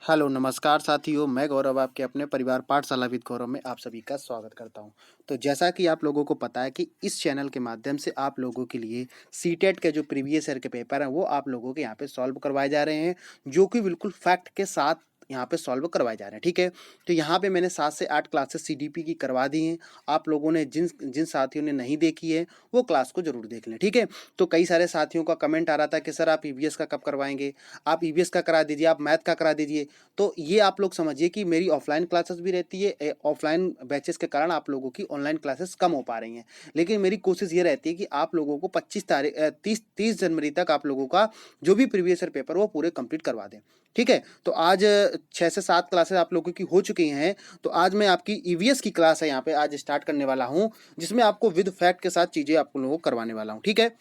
Hello, नमस्कार साथियों, मैं गौरव आपके अपने परिवार पाठशाला विद गौरव में आप सभी का स्वागत करता हूं। तो जैसा कि आप लोगों को पता है कि इस चैनल के माध्यम से आप लोगों के लिए सीटेट के जो प्रीवियस ईयर के पेपर हैं, वो आप लोगों के यहाँ पे सॉल्व करवाए जा रहे हैं, जो कि बिल्कुल फैक्ट के साथ यहाँ पे सॉल्व करवाए जा रहे हैं, ठीक है? तो यहाँ पे मैंने 7 से 8 क्लासेस सीडीपी की करवा दी हैं। आप लोगों ने जिन जिन साथियों ने नहीं देखी है, वो क्लास को ज़रूर देख लें, ठीक है? तो कई सारे साथियों का कमेंट आ रहा था कि सर आप ईवीएस का कब करवाएँगे? आप ईवीएस का करा दीजिए, आप मैथ का करा दीजिए। तो ये आप लोग समझिए कि मेरी ऑफलाइन क्लासेस भी रहती है, ऑफलाइन बैचेस के कारण आप लोगों की ऑनलाइन क्लासेस कम हो पा रही हैं, लेकिन मेरी कोशिश ये रहती है कि आप लोगों को 30 जनवरी तक आप लोगों का जो भी प्रीवियस ईयर पेपर वो पूरे कंप्लीट करवा दें, ठीक है? तो आज 6 से 7 क्लासेस आप लोगों की हो चुकी हैं। तो आज मैं आपकी ईवीएस की क्लास है यहाँ पे आज स्टार्ट करने वाला हूँ, जिसमें आपको विद फैक्ट के साथ चीज़ें आप लोगों को करवाने वाला हूँ, ठीक है?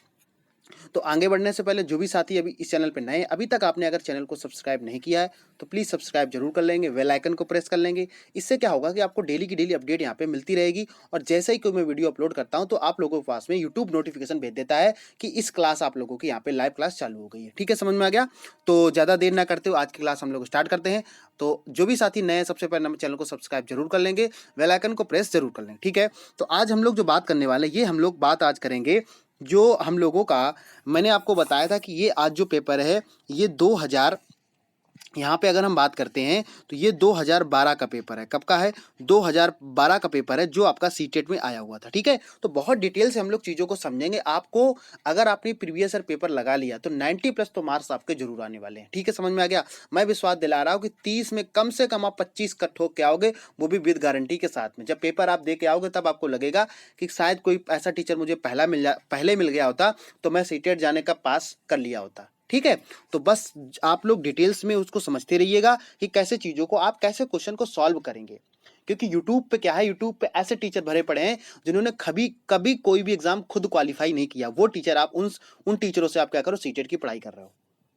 तो आगे बढ़ने से पहले जो भी साथी अभी इस चैनल पे नए हैं, अभी तक आपने अगर चैनल को सब्सक्राइब नहीं किया है, तो प्लीज़ सब्सक्राइब जरूर कर लेंगे, बेल आइकन को प्रेस कर लेंगे। इससे क्या होगा कि आपको डेली की डेली अपडेट यहाँ पे मिलती रहेगी, और जैसे ही कोई मैं वीडियो अपलोड करता हूँ, तो आप लोगों के पास में यूट्यूब नोटिफिकेशन भेज देता है कि इस क्लास आप लोगों की यहाँ पे लाइव क्लास चालू हो गई है, ठीक है? समझ में आ गया? तो ज़्यादा देर ना करते हुए आज की क्लास हम लोग स्टार्ट करते हैं। तो जो भी साथी नए हैं, सबसे पहले हम चैनल को सब्सक्राइब जरूर कर लेंगे, बेल आइकन को प्रेस जरूर कर लेंगे, ठीक है? तो आज हम लोग जो बात करने वाले हैं, ये हम लोग बात आज करेंगे जो हम लोगों का, मैंने आपको बताया था कि ये आज जो पेपर है, ये 2000, यहाँ पे अगर हम बात करते हैं तो ये 2012 का पेपर है। कब का है? 2012 का पेपर है, जो आपका सीटेट में आया हुआ था, ठीक है? तो बहुत डिटेल से हम लोग चीज़ों को समझेंगे। आपको अगर आपने प्रीवियस ईयर पेपर लगा लिया तो 90 प्लस तो मार्क्स आपके जरूर आने वाले हैं, ठीक है? समझ में आ गया? मैं विश्वास दिला रहा हूँ कि 30 में कम से कम आप 25 का ठोक के आओगे, वो भी विद गारंटी के साथ में। जब पेपर आप दे के आओगे तब आपको लगेगा कि शायद कोई ऐसा टीचर मुझे पहले मिल गया होता, तो मैं सीटेट जाने का पास कर लिया होता, ठीक है? तो बस आप लोग डिटेल्स में उसको समझते रहिएगा कि कैसे चीज़ों को आप कैसे क्वेश्चन को सॉल्व करेंगे, क्योंकि यूट्यूब पे क्या है, यूट्यूब पे ऐसे टीचर भरे पड़े हैं जिन्होंने कभी कभी कोई भी एग्जाम खुद क्वालिफाई नहीं किया। वो टीचर, आप उन टीचरों से आप क्या करो, सीटेट की पढ़ाई कर रहे हो।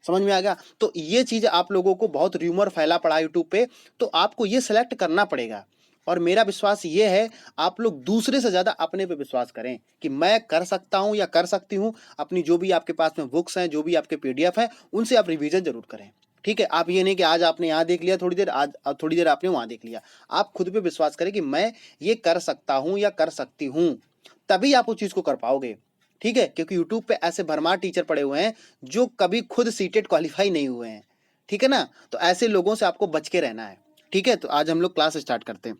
समझ में आ गया? तो ये चीज़ आप लोगों को बहुत र्यूमर फैला पड़ा यूट्यूब पे, तो आपको ये सेलेक्ट करना पड़ेगा। और मेरा विश्वास ये है, आप लोग दूसरे से ज़्यादा अपने पे विश्वास करें कि मैं कर सकता हूं या कर सकती हूं। अपनी जो भी आपके पास में बुक्स हैं, जो भी आपके पीडीएफ हैं, उनसे आप रिवीजन जरूर करें, ठीक है? आप ये नहीं कि आज आपने यहाँ देख लिया थोड़ी देर, आज थोड़ी देर आपने वहां देख लिया। आप खुद पे विश्वास करें कि मैं ये कर सकता हूं या कर सकती हूं, तभी आप उस चीज़ को कर पाओगे, ठीक है? क्योंकि यूट्यूब पे ऐसे भरमार टीचर पड़े हुए हैं जो कभी खुद सीटेट क्वालिफाई नहीं हुए हैं, ठीक है ना? तो ऐसे लोगों से आपको बच के रहना है, ठीक है? तो आज हम लोग क्लास स्टार्ट करते हैं।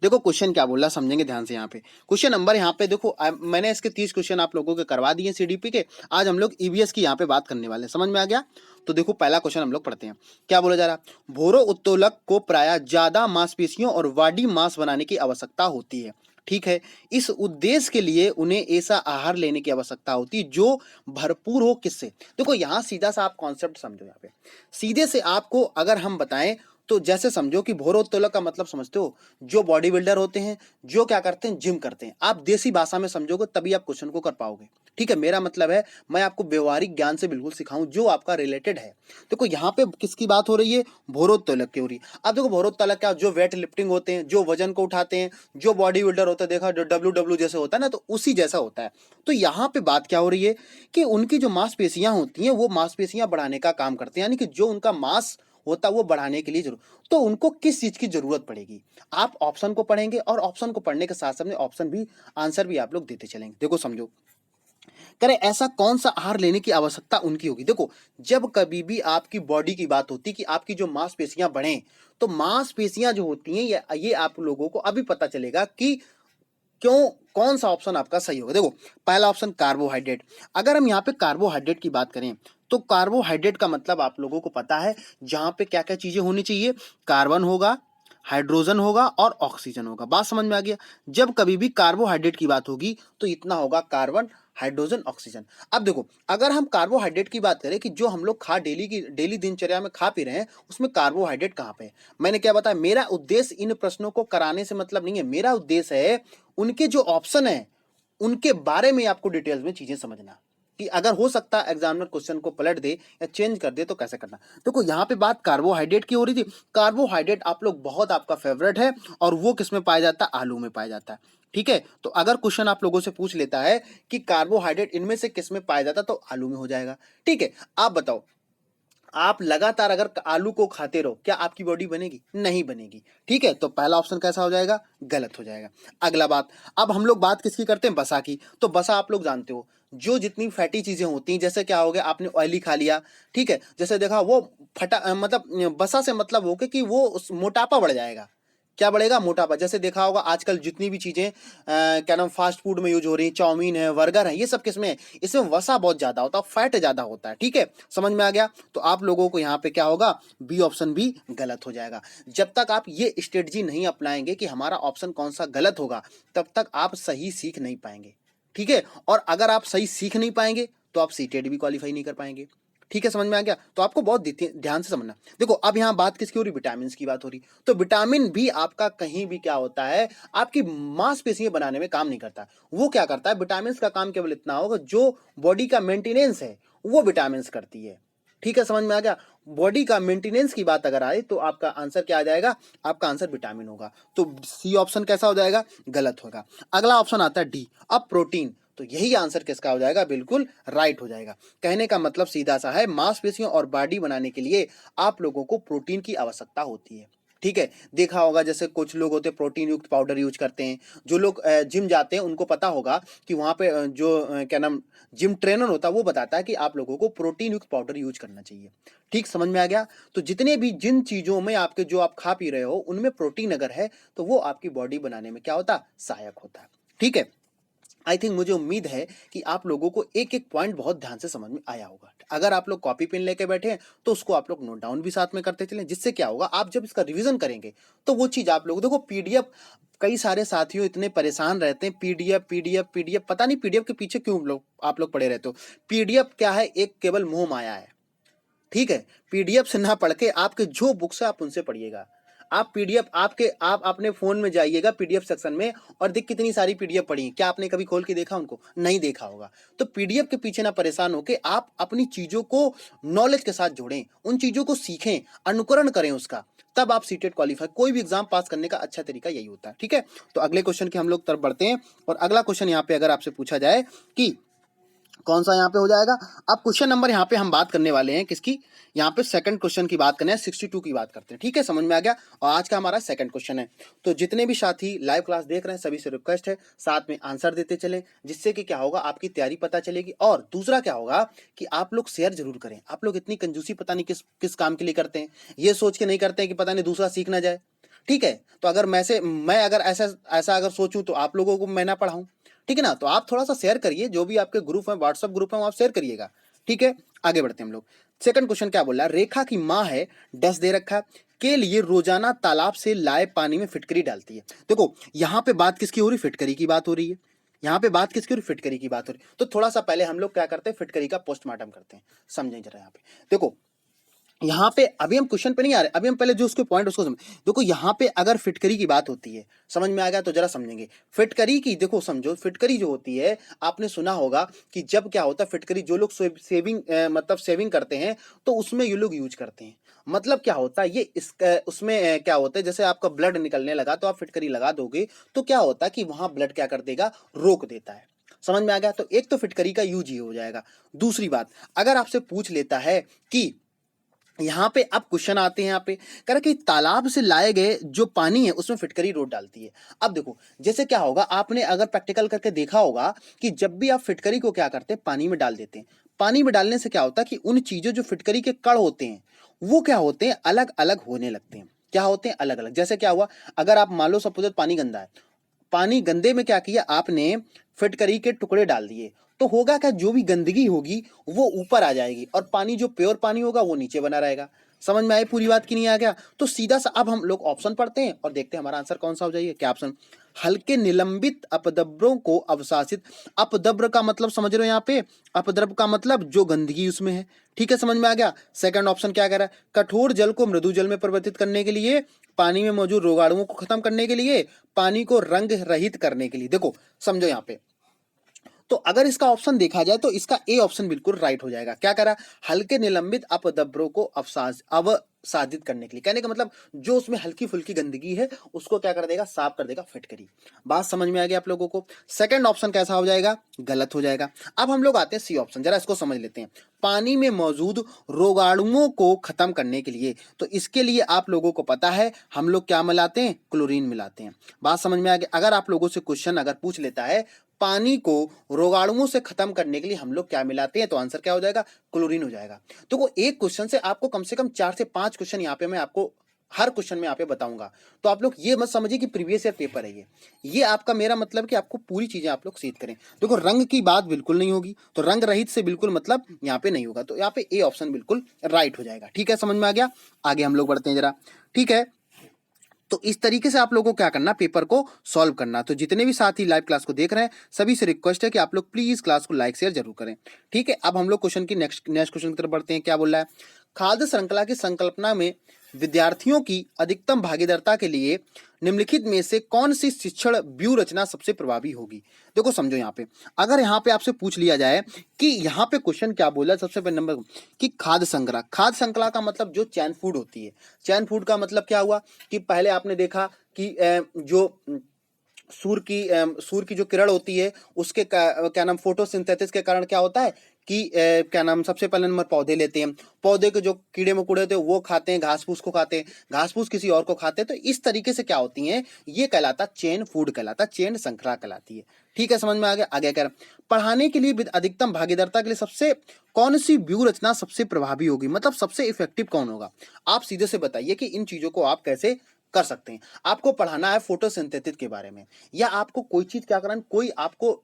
देखो क्वेश्चन क्या बोला, समझेंगे ध्यान से। यहाँ पे क्वेश्चन नंबर, यहाँ पे देखो मैंने इसके 30 क्वेश्चन आप लोगों के करवा दिए सीडीपी के। आज हम लोग ईवीएस की यहाँ पे बात करने वाले हैं। समझ में आ गया? तो देखो पहला क्वेश्चन हम लोग पढ़ते हैं। क्या बोला जा रहा है? भोरो उत्तोलक को प्रायः ज्यादा मांसपेशियों और बॉडी मास बनाने की आवश्यकता होती है, ठीक है? इस उद्देश्य के लिए उन्हें ऐसा आहार लेने की आवश्यकता होती है जो भरपूर हो। किससे? देखो यहाँ सीधा सा आप कॉन्सेप्ट समझो। यहाँ पे सीधे से आपको अगर हम बताएं तो जैसे समझो कि भोरोत्तोलक का मतलब समझते हो, जो बॉडी बिल्डर होते हैं, जो क्या करते हैं, जिम करते हैं। आप देसी भाषा में समझोगे तभी आप क्वेश्चन को कर पाओगे, ठीक है? मेरा मतलब है मैं आपको व्यवहारिक ज्ञान से बिल्कुल सिखाऊं जो आपका रिलेटेड है। देखो यहाँ पे किसकी बात हो रही है? भोरोत्तोलक की हो रही है। अब देखो भोरोत्तोलक क्या, जो वेट लिफ्टिंग होते हैं, जो वजन को उठाते हैं, जो बॉडी बिल्डर होता है, देखा जो डब्ल्यू जैसे होता है ना, तो उसी जैसा होता है। तो यहाँ पे बात क्या हो रही है कि उनकी जो मांसपेशियां होती हैं, वो मांसपेशियां बढ़ाने का काम करते हैं, यानी कि जो उनका मांस होता है वो बढ़ाने के लिए जरूर। तो उनको किस चीज की जरूरत पड़ेगी? आप ऑप्शन को पढ़ेंगे, और ऑप्शन को पढ़ने के साथ साथ में ऑप्शन भी, आंसर भी आप लोग देते चलेंगे। देखो समझो, करें ऐसा कौन सा आहार लेने की आवश्यकता उनकी होगी। देखो जब कभी भी आपकी बॉडी की बात होती है कि आपकी जो मांसपेशियां बढ़ें, तो मांसपेशियां जो होती हैं, ये आप लोगों को अभी पता चलेगा कि क्यों, कौन सा ऑप्शन आपका सही होगा। देखो पहला ऑप्शन कार्बोहाइड्रेट। अगर हम यहाँ पे कार्बोहाइड्रेट की बात करें, तो कार्बोहाइड्रेट का मतलब आप लोगों को पता है, जहां पे क्या क्या चीजें होनी चाहिए। कार्बन होगा, हाइड्रोजन होगा और ऑक्सीजन होगा। बात समझ में आ गया? जब कभी भी कार्बोहाइड्रेट की बात होगी तो इतना होगा, कार्बन, हाइड्रोजन, ऑक्सीजन। अब देखो अगर हम कार्बोहाइड्रेट की बात करें कि जो हम लोग डेली दिनचर्या में खा पी रहे हैं, उसमें कार्बोहाइड्रेट कहाँ पे है? मैंने क्या बताया, मेरा उद्देश्य इन प्रश्नों को कराने से मतलब नहीं है। मेरा उद्देश्य है उनके जो ऑप्शन है उनके बारे में आपको डिटेल्स में चीजें समझना, कि अगर हो सकता है एग्जामिनर क्वेश्चन को पलट दे या चेंज कर दे तो कैसे करना। देखो यहाँ पे बात कार्बोहाइड्रेट की हो रही थी। कार्बोहाइड्रेट आप लोग बहुत आपका फेवरेट है, और वो किस में पाया जाता है? आलू में पाया जाता है, ठीक है? तो अगर क्वेश्चन आप लोगों से पूछ लेता है कि कार्बोहाइड्रेट इनमें से किस में पाया जाता है, तो आलू में हो जाएगा, ठीक है? आप बताओ, आप लगातार अगर आलू को खाते रहो, क्या आपकी बॉडी बनेगी? नहीं बनेगी। ठीक है, तो पहला ऑप्शन कैसा हो जाएगा? गलत हो जाएगा। अगला बात, अब हम लोग बात किसकी करते हैं? बसा की। तो बसा आप लोग जानते हो, जो जितनी फैटी चीजें होती हैं, जैसे क्या हो गया, आपने ऑयली खा लिया, ठीक है, जैसे देखा वो मतलब बसा से मतलब हो गया कि वो मोटापा बढ़ जाएगा। क्या बढ़ेगा? मोटापा। जैसे देखा होगा आजकल जितनी भी चीजें क्या नाम फास्ट फूड में यूज हो रही है, चाउमीन है, बर्गर है, ये सब किसमें है? इसमें वसा बहुत ज्यादा होता है, फैट ज्यादा होता है। ठीक है, समझ में आ गया? तो आप लोगों को यहाँ पे क्या होगा? बी ऑप्शन भी गलत हो जाएगा। जब तक आप ये स्ट्रेटजी नहीं अपनाएंगे कि हमारा ऑप्शन कौन सा गलत होगा, तब तक आप सही सीख नहीं पाएंगे। ठीक है, और अगर आप सही सीख नहीं पाएंगे तो आप सीटेट भी क्वालिफाई नहीं कर पाएंगे। ठीक है, समझ में आ गया? तो आपको बहुत ध्यान से समझना। देखो अब यहाँ बात किसकी हो रही? विटामिन की बात हो रही। तो विटामिन भी आपका कहीं भी क्या होता है, आपकी मांसपेशियां बनाने में काम नहीं करता। वो क्या करता है? विटामिन का काम केवल इतना होगा, जो बॉडी का मेंटेनेंस है वो विटामिन करती है। ठीक है, समझ में आ गया? बॉडी का मेंटेनेंस की बात अगर आए तो आपका आंसर क्या आ जाएगा? आपका आंसर विटामिन होगा। तो सी ऑप्शन कैसा हो जाएगा? गलत होगा। अगला ऑप्शन आता है डी, अब प्रोटीन। तो यही आंसर किसका हो जाएगा? बिल्कुल राइट हो जाएगा। कहने का मतलब सीधा सा है, मांसपेशियों और बॉडी बनाने के लिए आप लोगों को प्रोटीन की आवश्यकता होती है। ठीक है, देखा होगा जैसे कुछ लोग होते हैं प्रोटीन युक्त पाउडर यूज करते हैं। जो लोग जिम जाते हैं उनको पता होगा कि वहां पे जो क्या नाम जिम ट्रेनर होता है वो बताता है कि आप लोगों को प्रोटीन युक्त पाउडर यूज करना चाहिए। ठीक, समझ में आ गया? तो जितने भी जिन चीजों में आपके जो आप खा पी रहे हो उनमें प्रोटीन अगर है तो वो आपकी बॉडी बनाने में क्या होता? सहायक होता है। ठीक है, आई थिंक मुझे उम्मीद है कि आप लोगों को एक एक पॉइंट बहुत ध्यान से समझ में आया होगा। अगर आप लोग कॉपी पेन लेके बैठे हैं तो उसको आप लोग नोट डाउन भी साथ में करते चलें, जिससे क्या होगा, आप जब इसका रिवीजन करेंगे तो वो चीज आप लोग देखो। पीडीएफ, कई सारे साथियों इतने परेशान रहते हैं, पीडीएफ पीडीएफ पीडीएफ, पता नहीं पीडीएफ के पीछे क्यों लोग आप लोग पड़े रहते हो। पीडीएफ क्या है? एक केवल मोह माया है। ठीक है, पीडीएफ से ना पढ़ के आपके जो बुक्स है आप उनसे पढ़िएगा। आप पीडीएफ आप अपने फोन में जाइएगा पीडीएफ सेक्शन में और देख कितनी सारी पीडीएफ पढ़ी। क्या आपने कभी खोल के देखा उनको? नहीं देखा होगा। तो पीडीएफ के पीछे ना परेशान होके आप अपनी चीजों को नॉलेज के साथ जोड़ें, उन चीजों को सीखें, अनुकरण करें उसका, तब आप सीटेट क्वालिफाई, कोई भी एग्जाम पास करने का अच्छा तरीका यही होता है। ठीक है, तो अगले क्वेश्चन की हम लोग तरफ बढ़ते हैं। और अगला क्वेश्चन यहाँ पे अगर आपसे पूछा जाए कि कौन सा यहाँ पे हो जाएगा? अब क्वेश्चन नंबर यहाँ पे हम बात करने वाले हैं किसकी? यहाँ पे सेकंड क्वेश्चन की बात करने हैं, 62 की बात करते हैं। ठीक है, समझ में आ गया? और आज का हमारा सेकंड क्वेश्चन है। तो जितने भी साथी लाइव क्लास देख रहे हैं सभी से रिक्वेस्ट है साथ में आंसर देते चले, जिससे कि क्या होगा, आपकी तैयारी पता चलेगी। और दूसरा क्या होगा कि आप लोग शेयर जरूर करें। आप लोग इतनी कंजूसी पता नहीं किस किस काम के लिए करते हैं, ये सोच के नहीं करते हैं कि पता नहीं दूसरा सीख ना जाए। ठीक है, तो अगर मैं अगर ऐसा ऐसा अगर सोचूं तो आप लोगों को मैं ना पढ़ाऊं। ठीक है ना? तो आप थोड़ा सा शेयर करिए, जो भी आपके ग्रुप है, व्हाट्सएप ग्रुप है, आप शेयर करिएगा। ठीक है, आगे बढ़ते हैं हम लोग। सेकंड क्वेश्चन क्या बोल रहा है? रेखा की माँ है, डैश दे रखा है, के लिए रोजाना तालाब से लाए पानी में फिटकरी डालती है। देखो यहाँ पे बात किसकी हो रही? फिटकरी की बात हो रही है। यहाँ पे बात किसकी हो रही? फिटकरी की बात हो रही है। तो थोड़ा सा पहले हम लोग क्या करते हैं, फिटकरी का पोस्टमार्टम करते हैं, समझें जरा। यहाँ पे देखो, यहाँ पे अभी हम क्वेश्चन पे नहीं आ रहे, अभी हम पहले जो उसके पॉइंट उसको समझ। देखो यहाँ पे अगर फिटकरी की बात होती है, समझ में आ गया तो जरा समझेंगे फिटकरी की। देखो समझो, फिटकरी जो होती है, आपने सुना होगा कि जब क्या होता है, फिटकरी जो लोग सेविंग मतलब सेविंग करते हैं तो उसमें ये लोग यूज करते हैं। मतलब क्या होता है, ये उसमें क्या होता है, जैसे आपका ब्लड निकलने लगा तो आप फिटकरी लगा दोगे तो क्या होता है कि वहां ब्लड क्या कर देगा, रोक देता है। समझ में आ गया? तो एक तो फिटकरी का यूज ही हो जाएगा। दूसरी बात, अगर आपसे पूछ लेता है कि यहाँ पे अब क्वेश्चन आते हैं, यहाँ पे कह रहा कि तालाब से लाए गए जो पानी है उसमें फिटकरी रोट डालती है। अब देखो जैसे क्या होगा, आपने अगर प्रैक्टिकल करके देखा होगा कि जब भी आप फिटकरी को क्या करते हैं, पानी में डाल देते हैं। पानी में डालने से क्या होता है कि उन चीजों जो फिटकरी के कण होते हैं वो क्या होते हैं, अलग अलग होने लगते हैं। क्या होते हैं? अलग अलग। जैसे क्या हुआ, अगर आप मान लो सपोज पानी गंदा है, पानी गंदे में क्या किया आपने, फिटकरी के टुकड़े डाल दिए, तो होगा क्या, जो भी गंदगी होगी वो ऊपर आ जाएगी और पानी जो प्योर पानी होगा वो नीचे बना रहेगा। समझ में आई पूरी बात की नहीं? आ गया? तो सीधा सा अब हम लोग ऑप्शन पढ़ते हैं और देखते हैं हमारा आंसर कौन सा हो जाएगा। क्या ऑप्शन? हल्के निलंबित अपद्रव्यों को अवशासित। अपद्रव्य का मतलब समझ रहे हो यहाँ पे? अपद्रव्य का मतलब जो गंदगी उसमें है। ठीक है, समझ में आ गया? सेकंड ऑप्शन क्या कह रहा है? कठोर जल को मृदु जल में परिवर्तित करने के लिए, पानी में मौजूद रोगाणुओं को खत्म करने के लिए, पानी को रंग रहित करने के लिए। देखो समझो यहाँ पे, तो अगर इसका ऑप्शन देखा जाए तो इसका ए ऑप्शन बिल्कुल राइट हो जाएगा। क्या करा, हल्के निलंबित अपद्रव्यों को अवसादित करने के लिए, कहने का मतलब जो उसमें हल्की फुल्की गंदगी है उसको क्या कर देगा, साफ कर देगा, फिटकरी। बात समझ में आ गई आप लोगों को। सेकंड ऑप्शन कैसा हो जाएगा, गलत हो जाएगा। अब हम लोग आते हैं सी ऑप्शन, जरा इसको समझ लेते हैं। पानी में मौजूद रोगाणुओं को खत्म करने के लिए, तो इसके लिए आप लोगों को पता है हम लोग क्या मिलाते हैं, क्लोरीन मिलाते हैं। बात समझ में आ गई। अगर आप लोगों से क्वेश्चन अगर पूछ लेता है पानी को रोगाणुओं से खत्म करने के लिए हम लोग क्या मिलाते हैं, तो आंसर क्या हो जाएगा, क्लोरीन हो जाएगा। तो वो एक क्वेश्चन से आपको कम से कम 4 से 5 क्वेश्चन यहाँ पे मैं आपको हर क्वेश्चन में यहाँ पे बताऊंगा। तो आप लोग ये मत समझिए कि प्रीवियस ईयर पेपर है ये आपका मेरा मतलब कि आपको पूरी चीजें आप लोग सीख करें। देखो रंग की बात बिल्कुल नहीं होगी, तो रंग रहित से बिल्कुल मतलब यहाँ पे नहीं होगा, तो यहाँ पे ए ऑप्शन बिल्कुल राइट हो जाएगा। ठीक है, समझ में आ गया। आगे हम लोग बढ़ते हैं जरा। ठीक है, तो इस तरीके से आप लोगों को क्या करना, पेपर को सॉल्व करना। तो जितने भी साथी लाइव क्लास को देख रहे हैं सभी से रिक्वेस्ट है कि आप लोग प्लीज क्लास को लाइक शेयर जरूर करें। ठीक है, अब हम लोग क्वेश्चन की नेक्स्ट क्वेश्चन की तरफ बढ़ते हैं। क्या बोल रहा है, खाद्य श्रृंखला की संकल्पना में विद्यार्थियों की अधिकतम भागीदारिता के लिए निम्नलिखित में से कौन सी शिक्षण व्यूह रचना सबसे प्रभावी होगी। देखो समझो यहाँ पे, अगर यहाँ पे आपसे पूछ लिया जाए कि यहाँ पे क्वेश्चन क्या बोला, सबसे पहले नंबर कि खाद्य श्रृंखला का मतलब जो चैन फूड होती है। चैन फूड का मतलब क्या हुआ कि पहले आपने देखा कि जो सूर्य की जो किरण होती है उसके क्या नाम, फोटोसिंथेसिस के कारण क्या होता है कि क्या नाम, सबसे पहले नंबर पौधे लेते हैं, पौधे के जो कीड़े मकोड़े होते हैं वो खाते हैं, घास फूस को खाते हैं, घास फूस किसी और को खाते हैं। तो इस तरीके से क्या होती है, ये कहलाता चेन फूड, कहलाता चेन श्रृंखला कहलाती है। ठीक है, समझ में आ गया। आगे कह पढ़ाने के लिए अधिकतम भागीदारिता के लिए सबसे कौन सी व्यूह रचना सबसे प्रभावी होगी, मतलब सबसे इफेक्टिव कौन होगा। आप सीधे से बताइए कि इन चीजों को आप कैसे कर सकते हैं। आपको पढ़ाना है फोटोसिंथेसिस के बारे में, या आपको कोई चीज क्या करना है, कोई आपको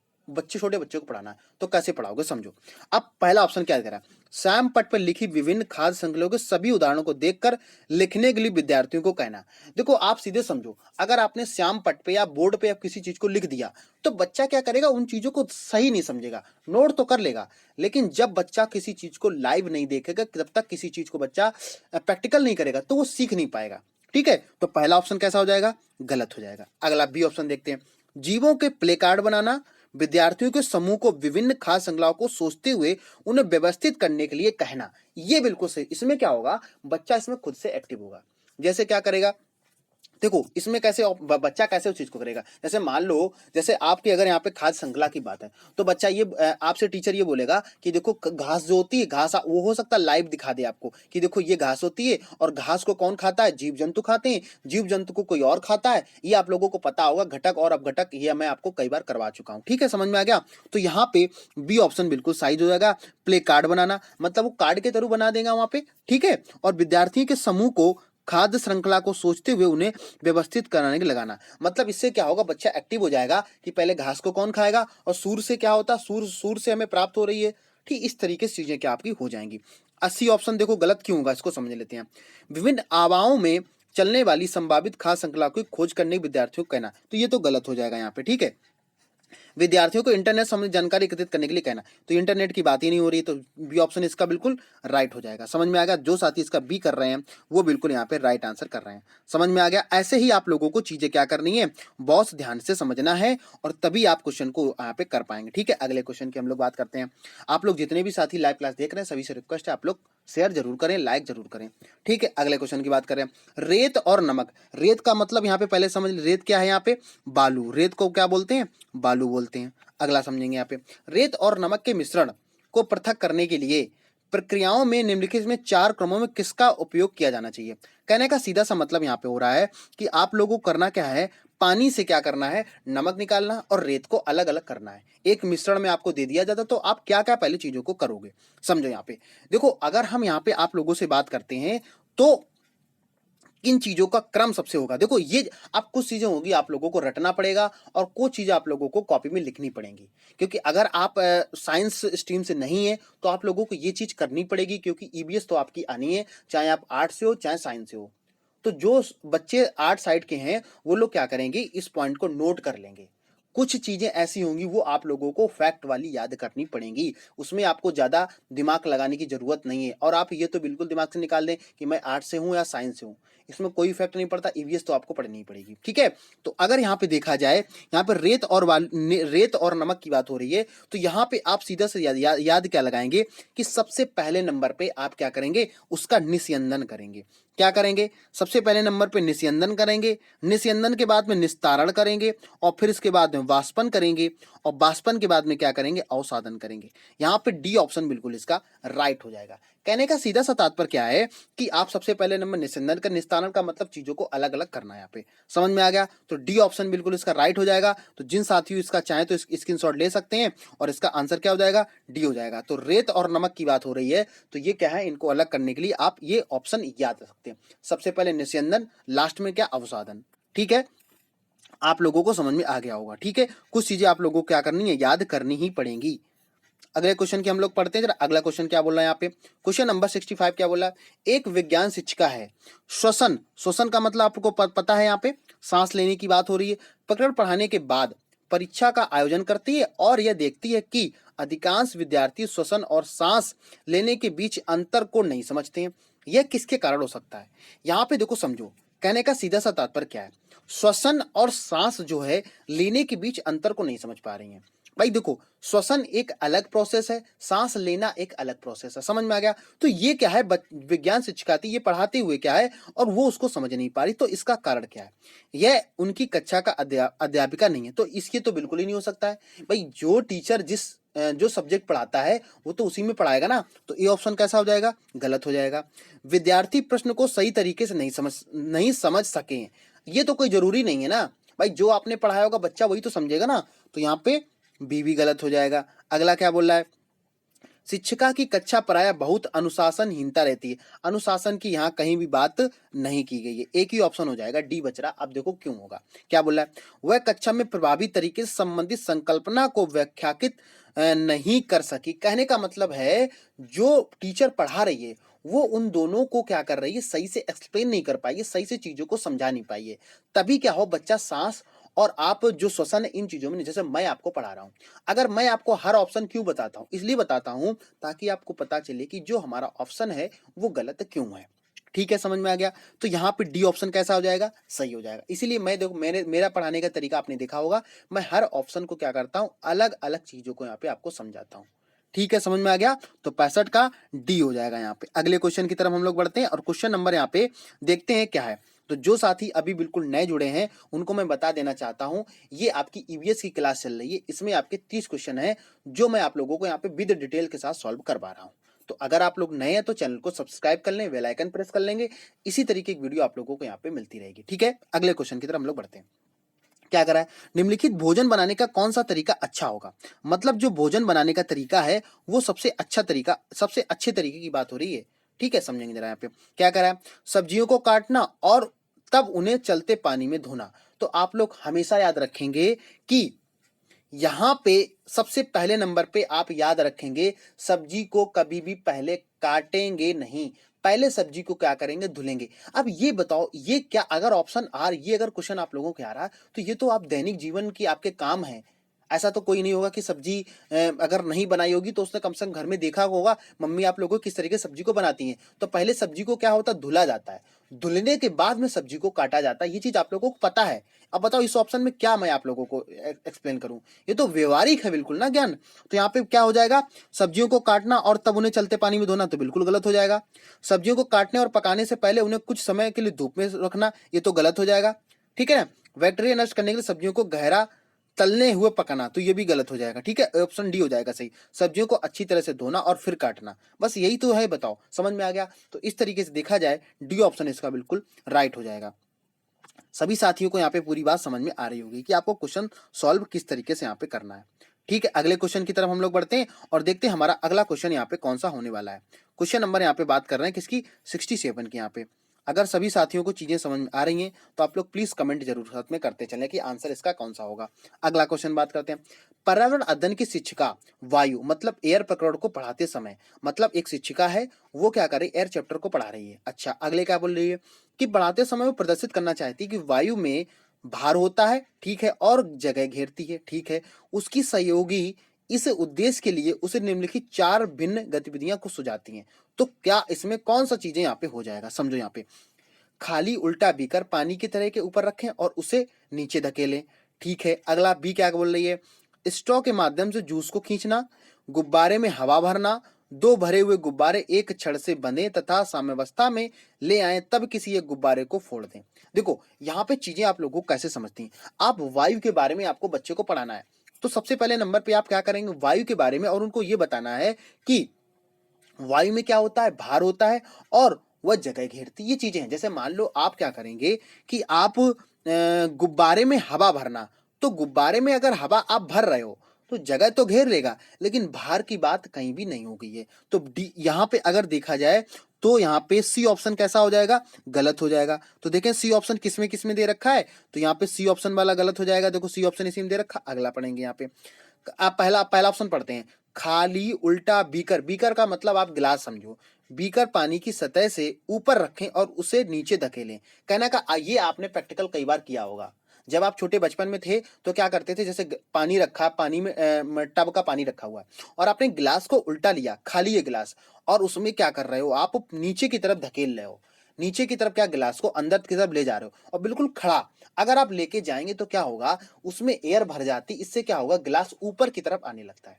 छोटे बच्चों को पढ़ाना है, तो कैसे पढ़ाओगे, समझो। अब पहला ऑप्शन क्या दे रहा है, श्याम पट पर लिखी विभिन्न खाद्य श्रृंखलाओं के सभी उदाहरणों को देखकर लिखने के लिए विद्यार्थियों को कहना। देखो आप सीधे समझो, अगर आपने श्याम पट पे या बोर्ड पे आप किसी चीज को लिख दिया तो बच्चा क्या करेगा, उन चीजों को सही नहीं समझेगा, नोट तो कर लेगा, लेकिन जब बच्चा किसी चीज को लाइव नहीं देखेगा, जब तक किसी चीज को बच्चा प्रैक्टिकल नहीं करेगा तो वो सीख नहीं पाएगा। ठीक है, तो पहला ऑप्शन कैसा हो जाएगा, गलत हो जाएगा। अगला बी ऑप्शन देखते हैं, जीवों के प्ले कार्ड बनाना, विद्यार्थियों के समूह को विभिन्न खाद्य श्रृंखलाओं को सोचते हुए उन्हें व्यवस्थित करने के लिए कहना। ये बिल्कुल सही। इसमें क्या होगा, बच्चा इसमें खुद से एक्टिव होगा। जैसे क्या करेगा, देखो इसमें कैसे बच्चा कैसे उस चीज को करेगा, जैसे मान लो जैसे आपकी अगर यहाँ पे खाद्य श्रृंखला की बात है तो बच्चा ये आपसे टीचर ये बोलेगा कि देखो घास जो होती है, घास वो हो सकता है लाइव दिखा दे आपको कि देखो ये घास होती है, और घास को कौन खाता है, जीव जंतु खाते हैं, जीव जंतु को कोई और खाता है, ये आप लोगों को पता होगा, घटक और अपघटक, ये मैं आपको कई बार करवा चुका हूँ। ठीक है, समझ में आ गया। तो यहाँ पे बी ऑप्शन बिल्कुल सही हो जाएगा, प्ले कार्ड बनाना, मतलब वो कार्ड के थ्रू बना देगा वहां पे। ठीक है, और विद्यार्थियों के समूह को खाद्य श्रृंखला को सोचते हुए उन्हें व्यवस्थित कराने के लगाना, मतलब इससे क्या होगा, बच्चा एक्टिव हो जाएगा कि पहले घास को कौन खाएगा, और सूर्य से क्या होता है, सूर्य से हमें प्राप्त हो रही है। ठीक, इस तरीके से चीजें क्या आपकी हो जाएंगी। 80 ऑप्शन देखो गलत क्यों होगा, इसको समझ लेते हैं। विभिन्न आवाओं में चलने वाली संभावित खाद्य श्रृंखला की खोज करने विद्यार्थियों को कहना, तो ये तो गलत हो जाएगा यहाँ पे। ठीक है, विद्यार्थियों को इंटरनेट संबंधी जानकारी एकत्रित करने के लिए कहना, तो इंटरनेट की बात ही नहीं हो रही, तो बी ऑप्शन इसका बिल्कुल राइट हो जाएगा। समझ में आ गया, जो साथी इसका बी कर रहे हैं वो बिल्कुल यहाँ पे राइट आंसर कर रहे हैं। समझ में आ गया। ऐसे ही आप लोगों को चीजें क्या करनी है, बहुत ध्यान से समझना है, और तभी आप क्वेश्चन को यहाँ पे कर पाएंगे। ठीक है, अगले क्वेश्चन की हम लोग बात करते हैं। आप लोग जितने भी साथी लाइव क्लास देख रहे हैं सभी से रिक्वेस्ट है, आप लोग शेयर जरूर करें, लाइक जरूर करें। ठीक है, अगले क्वेश्चन की बात करें, रेत और नमक। रेत का मतलब यहाँ पे पहले समझ, रेत क्या है, यहाँ पे बालू, रेत को क्या बोलते हैं, बालू बोलते हैं। अगला समझेंगे, यहाँ पे रेत और नमक के मिश्रण को पृथक करने के लिए प्रक्रियाओं में निम्नलिखित में 4 क्रमों में किसका उपयोग किया जाना चाहिए। कहने का सीधा सा मतलब यहाँ पे हो रहा है कि आप लोगों को करना क्या है, पानी से क्या करना है, नमक निकालना और रेत को अलग अलग करना है। एक मिश्रण में आपको दे दिया जाता तो आप क्या क्या पहले चीजों को करोगे, समझो। यहाँ पे देखो, अगर हम यहाँ पे आप लोगों से बात करते हैं तो किन चीजों का क्रम सबसे होगा, देखो ये आप कुछ चीजें होगी आप लोगों को रटना पड़ेगा, और कुछ चीजें आप लोगों को कॉपी में लिखनी पड़ेंगी, क्योंकि अगर आप साइंस स्ट्रीम से नहीं है तो आप लोगों को ये चीज करनी पड़ेगी, क्योंकि ईबीएस तो आपकी आनी है, चाहे आप आर्ट से हो चाहे साइंस से हो। तो जो बच्चे आर्ट साइड के हैं वो लोग क्या करेंगे, इस पॉइंट को नोट कर लेंगे, कुछ चीजें ऐसी होंगी वो आप लोगों को फैक्ट वाली याद करनी पड़ेंगी, उसमें आपको ज्यादा दिमाग लगाने की जरूरत नहीं है। और आप ये तो बिल्कुल दिमाग से निकाल दें कि मैं आर्ट से हूं या साइंस से हूं, इसमें कोई इफेक्ट नहीं पड़ता, ईवीएस तो आपको पढ़नी ही पड़ेगी। ठीक है, तो अगर यहाँ पे देखा जाए, यहाँ पे रेत और नमक की बात हो रही है, तो यहाँ पे आप सीधा से याद क्या लगाएंगे कि सबसे पहले नंबर पे आप क्या करेंगे, उसका निस्यंदन करेंगे। क्या करेंगे, सबसे पहले नंबर पे निस्यंदन करेंगे, निस्यंदन के बाद में निस्तारण करेंगे, और फिर इसके बाद में वाष्पन करेंगे, और वाष्पन के बाद में क्या करेंगे, अवसादन करेंगे। यहाँ पे डी ऑप्शन बिल्कुल इसका राइट हो जाएगा। कहने का सीधा सा तात्पर्य क्या है कि आप सबसे पहले नंबर निस्यंदन का, निस्तारण का मतलब चीजों को अलग अलग करना है। यहाँ पे समझ में आ गया, तो डी ऑप्शन बिल्कुल इसका राइट हो जाएगा। तो जिन साथियों इसका चाहे तो स्क्रीनशॉट ले सकते हैं, और इसका आंसर क्या हो जाएगा, डी हो जाएगा। तो रेत और नमक की बात हो रही है, तो ये क्या है, इनको अलग करने के लिए आप ये ऑप्शन याद रख सकते हैं। सबसे पहले निस्यंदन, लास्ट में क्या, अवसादन। ठीक है, आप लोगों को समझ में आ गया होगा। ठीक है, कुछ चीजें आप लोगों को क्या करनी है, याद करनी ही पड़ेंगी। अगले क्वेश्चन की हम लोग पढ़ते हैं जरा। अगला क्वेश्चन क्या बोल रहा है यहाँ पे, क्वेश्चन नंबर 65 क्या बोला, एक विज्ञान शिक्षिका है, श्वसन, श्वसन का मतलब आपको पता है, यहाँ पे सांस लेने की बात हो रही है, प्रकरण पढ़ाने के बाद परीक्षा का आयोजन करती है और यह देखती है कि अधिकांश विद्यार्थी श्वसन और सांस लेने के बीच अंतर को नहीं समझते हैं। यह किसके कारण हो सकता है। यहाँ पे देखो समझो, कहने का सीधा सा तात्पर्य क्या है, श्वसन और सांस जो है लेने के बीच अंतर को नहीं समझ पा रही हैं। भाई देखो, श्वसन एक अलग प्रोसेस है, सांस लेना एक अलग प्रोसेस है, समझ में आ गया। तो ये क्या है, विज्ञान शिक्षिका थी, ये पढ़ाते हुए क्या है और वो उसको समझ नहीं पा रही, तो इसका कारण क्या है, यह उनकी कक्षा का अध्यापिका नहीं है, तो इसके तो बिल्कुल ही नहीं हो सकता है। भाई जो टीचर जो सब्जेक्ट पढ़ाता है वो तो उसी में पढ़ाएगा ना, तो ये ऑप्शन कैसा हो जाएगा, गलत हो जाएगा। विद्यार्थी प्रश्न को सही तरीके से नहीं समझ सके, ये तो कोई जरूरी नहीं है ना भाई, जो आपने पढ़ाया होगा बच्चा वही तो समझेगा ना, तो यहाँ पे बी भी गलत हो जाएगा। अगला क्या बोल रहा है, शिक्षिका की कक्षा प्रायः बहुत अनुशासनहीनता रहती है, अनुशासन की यहाँ कहीं भी बात नहीं की गई है, एक ही ऑप्शन हो जाएगा, डी बच रहा। अब देखो क्यों होगा, क्या बोला है, वह कक्षा में प्रभावी तरीके से संबंधित संकल्पना को व्याख्याकित नहीं कर सकी। कहने का मतलब है जो टीचर पढ़ा रही है वो उन दोनों को क्या कर रही है, सही से एक्सप्लेन नहीं कर पाई है, सही से चीजों को समझा नहीं पाई है, तभी क्या हो, बच्चा सांस और आप जो श्वसन है इन चीजों में, जैसे मैं आपको पढ़ा रहा हूं, अगर मैं आपको हर ऑप्शन क्यों बताता हूं, इसलिए बताता हूं ताकि आपको पता चले कि जो हमारा ऑप्शन है वो गलत क्यों है। ठीक है, समझ में आ गया। तो यहाँ पे डी ऑप्शन कैसा हो जाएगा, सही हो जाएगा। इसीलिए मैं देखो, मेरा पढ़ाने का तरीका आपने देखा होगा, मैं हर ऑप्शन को क्या करता हूँ, अलग अलग चीजों को यहाँ पे आपको समझाता हूँ। ठीक है, समझ में आ गया। तो 65 का डी हो जाएगा। यहाँ पे अगले क्वेश्चन की तरफ हम लोग बढ़ते हैं, और क्वेश्चन नंबर यहाँ पे देखते हैं क्या है। तो जो साथी अभी बिल्कुल नए जुड़े हैं उनको मैं बता देना चाहता हूं, ये आपकी ईवीएस की क्लास चल रही है, इसमें आपके 30 क्वेश्चन हैं जो मैं आप लोगों को यहाँ पे विद डिटेल के साथ सॉल्व करवा रहा हूं। तो अगर आप लोग नए हैं तो चैनल को सब्सक्राइब कर लें, बेल आइकन प्रेस कर लेंगे, इसी तरीके की वीडियो आप लोगों को यहाँ पे मिलती रहेगी। ठीक है, अगले क्वेश्चन की तरफ हम लोग बढ़ते हैं। क्या करा है, निम्नलिखित भोजन बनाने का कौन सा तरीका अच्छा होगा। मतलब जो भोजन बनाने का तरीका है वो सबसे अच्छा तरीका, सबसे अच्छे तरीके की बात हो रही है। ठीक है, समझेंगे जरा। यहाँ पे क्या करा है, सब्जियों को काटना और तब उन्हें चलते पानी में धोना। तो आप लोग हमेशा याद रखेंगे कि यहां पे सबसे पहले नंबर पे आप याद रखेंगे, सब्जी को कभी भी पहले काटेंगे नहीं, पहले सब्जी को क्या करेंगे, धुलेंगे। अब ये बताओ, ये क्या अगर ऑप्शन आर, ये अगर क्वेश्चन आप लोगों के आ रहा है तो ये तो आप दैनिक जीवन की आपके काम है। ऐसा तो कोई नहीं होगा कि सब्जी अगर नहीं बनाई होगी तो उसने कम से कम घर में देखा होगा मम्मी आप लोगों को किस तरीके से सब्जी को बनाती हैं। तो पहले सब्जी को क्या होता है, धुला जाता है, धुलने के बाद में सब्जी को काटा जाता है, ये चीज आप लोगों को पता है। अब बताओ इस ऑप्शन में क्या मैं आप लोगों को एक्सप्लेन करूं, ये तो व्यवहारिक है बिल्कुल ना ज्ञान। तो यहाँ पे क्या हो जाएगा, सब्जियों को काटना और तब उन्हें चलते पानी में धोना, तो बिल्कुल गलत हो जाएगा। सब्जियों को काटने और पकाने से पहले उन्हें कुछ समय के लिए धूप में रखना, ये तो गलत हो जाएगा। ठीक है ना, बैक्टीरिया नष्ट करने के लिए सब्जियों को गहरा तलने हुए पकाना, तो ये भी गलत हो जाएगा। ठीक है, ऑप्शन डी हो जाएगा सही, सब्जियों को अच्छी तरह से धोना और फिर काटना, बस यही तो है। बताओ समझ में आ गया। तो इस तरीके से देखा जाए डी ऑप्शन इसका बिल्कुल राइट हो जाएगा। सभी साथियों को यहाँ पे पूरी बात समझ में आ रही होगी कि आपको क्वेश्चन सॉल्व किस तरीके से यहाँ पे करना है। ठीक है, अगले क्वेश्चन की तरफ हम लोग बढ़ते हैं और देखते हैं हमारा अगला क्वेश्चन यहाँ पे कौन सा होने वाला है। क्वेश्चन नंबर यहाँ पे बात कर रहे हैं किसकी, 67 की। यहाँ पे अगर सभी साथियों को चीजें समझ में आ रही हैं तो आप लोग प्लीज कमेंट जरूर साथ में करते चलें कि आंसर इसका कौन सा होगा। अगला क्वेश्चन बात करते हैं, पर्यावरण अध्ययन की शिक्षिका वायु मतलब एयर प्रकरण को पढ़ाते समय, मतलब एक शिक्षिका है वो क्या करे, एयर चैप्टर को पढ़ा रही है। अच्छा, अगले क्या बोल रही है कि पढ़ाते समय वो प्रदर्शित करना चाहती है कि वायु में भार होता है, ठीक है, और जगह घेरती है, ठीक है। उसकी सहयोगी इस उद्देश्य के लिए उसे निम्नलिखित 4 भिन्न गतिविधियां को सुझाती हैं। तो क्या इसमें कौन सा चीजें यहाँ पे हो जाएगा, समझो यहाँ पे। खाली उल्टा बीकर पानी की तरह के ऊपर रखें और उसे नीचे धकेलें, ठीक है। अगला बी क्या बोल रही है, स्ट्रॉ के माध्यम से जूस को खींचना, गुब्बारे में हवा भरना, दो भरे हुए गुब्बारे एक छड़ से बंधे तथा साम्यावस्था में ले आए, तब किसी एक गुब्बारे को फोड़ दें। देखो यहाँ पे चीजें आप लोगों को कैसे समझती हैं। आप वायु के बारे में आपको बच्चे को पढ़ाना है, तो सबसे पहले नंबर पे आप क्या करेंगे, वायु के बारे में, और उनको ये बताना है कि वायु में क्या होता है, भार होता है और वह जगह घेरती, ये चीजें हैं। जैसे मान लो आप क्या करेंगे कि आप गुब्बारे में हवा भरना, तो गुब्बारे में अगर हवा आप भर रहे हो तो जगह तो घेर लेगा, लेकिन भार की बात कहीं भी नहीं होगी। ये तो डी यहाँ पे अगर देखा जाए तो यहाँ पे सी ऑप्शन कैसा हो जाएगा, गलत हो जाएगा। तो देखें सी ऑप्शन किसमें दे रखा है, तो यहाँ पे सी ऑप्शन वाला गलत हो जाएगा। देखो सी ऑप्शन इसी में दे रखा, अगला पढ़ेंगे यहाँ पे। आप पहला ऑप्शन पढ़ते हैं, खाली उल्टा बीकर, बीकर का मतलब आप गिलास समझो, बीकर पानी की सतह से ऊपर रखें और उसे नीचे धकेलें। कहने का ये आपने प्रैक्टिकल कई बार किया होगा। जब आप छोटे बचपन में थे तो क्या करते थे, जैसे पानी रखा, पानी में टब का पानी रखा हुआ है और आपने गिलास को उल्टा लिया, खाली है गिलास, और उसमें क्या कर रहे हो, आप नीचे की तरफ धकेल रहे हो, नीचे की तरफ क्या गिलास को अंदर की तरफ ले जा रहे हो, और बिल्कुल खड़ा अगर आप लेके जाएंगे तो क्या होगा, उसमें एयर भर जाती, इससे क्या होगा, गिलास ऊपर की तरफ आने लगता है।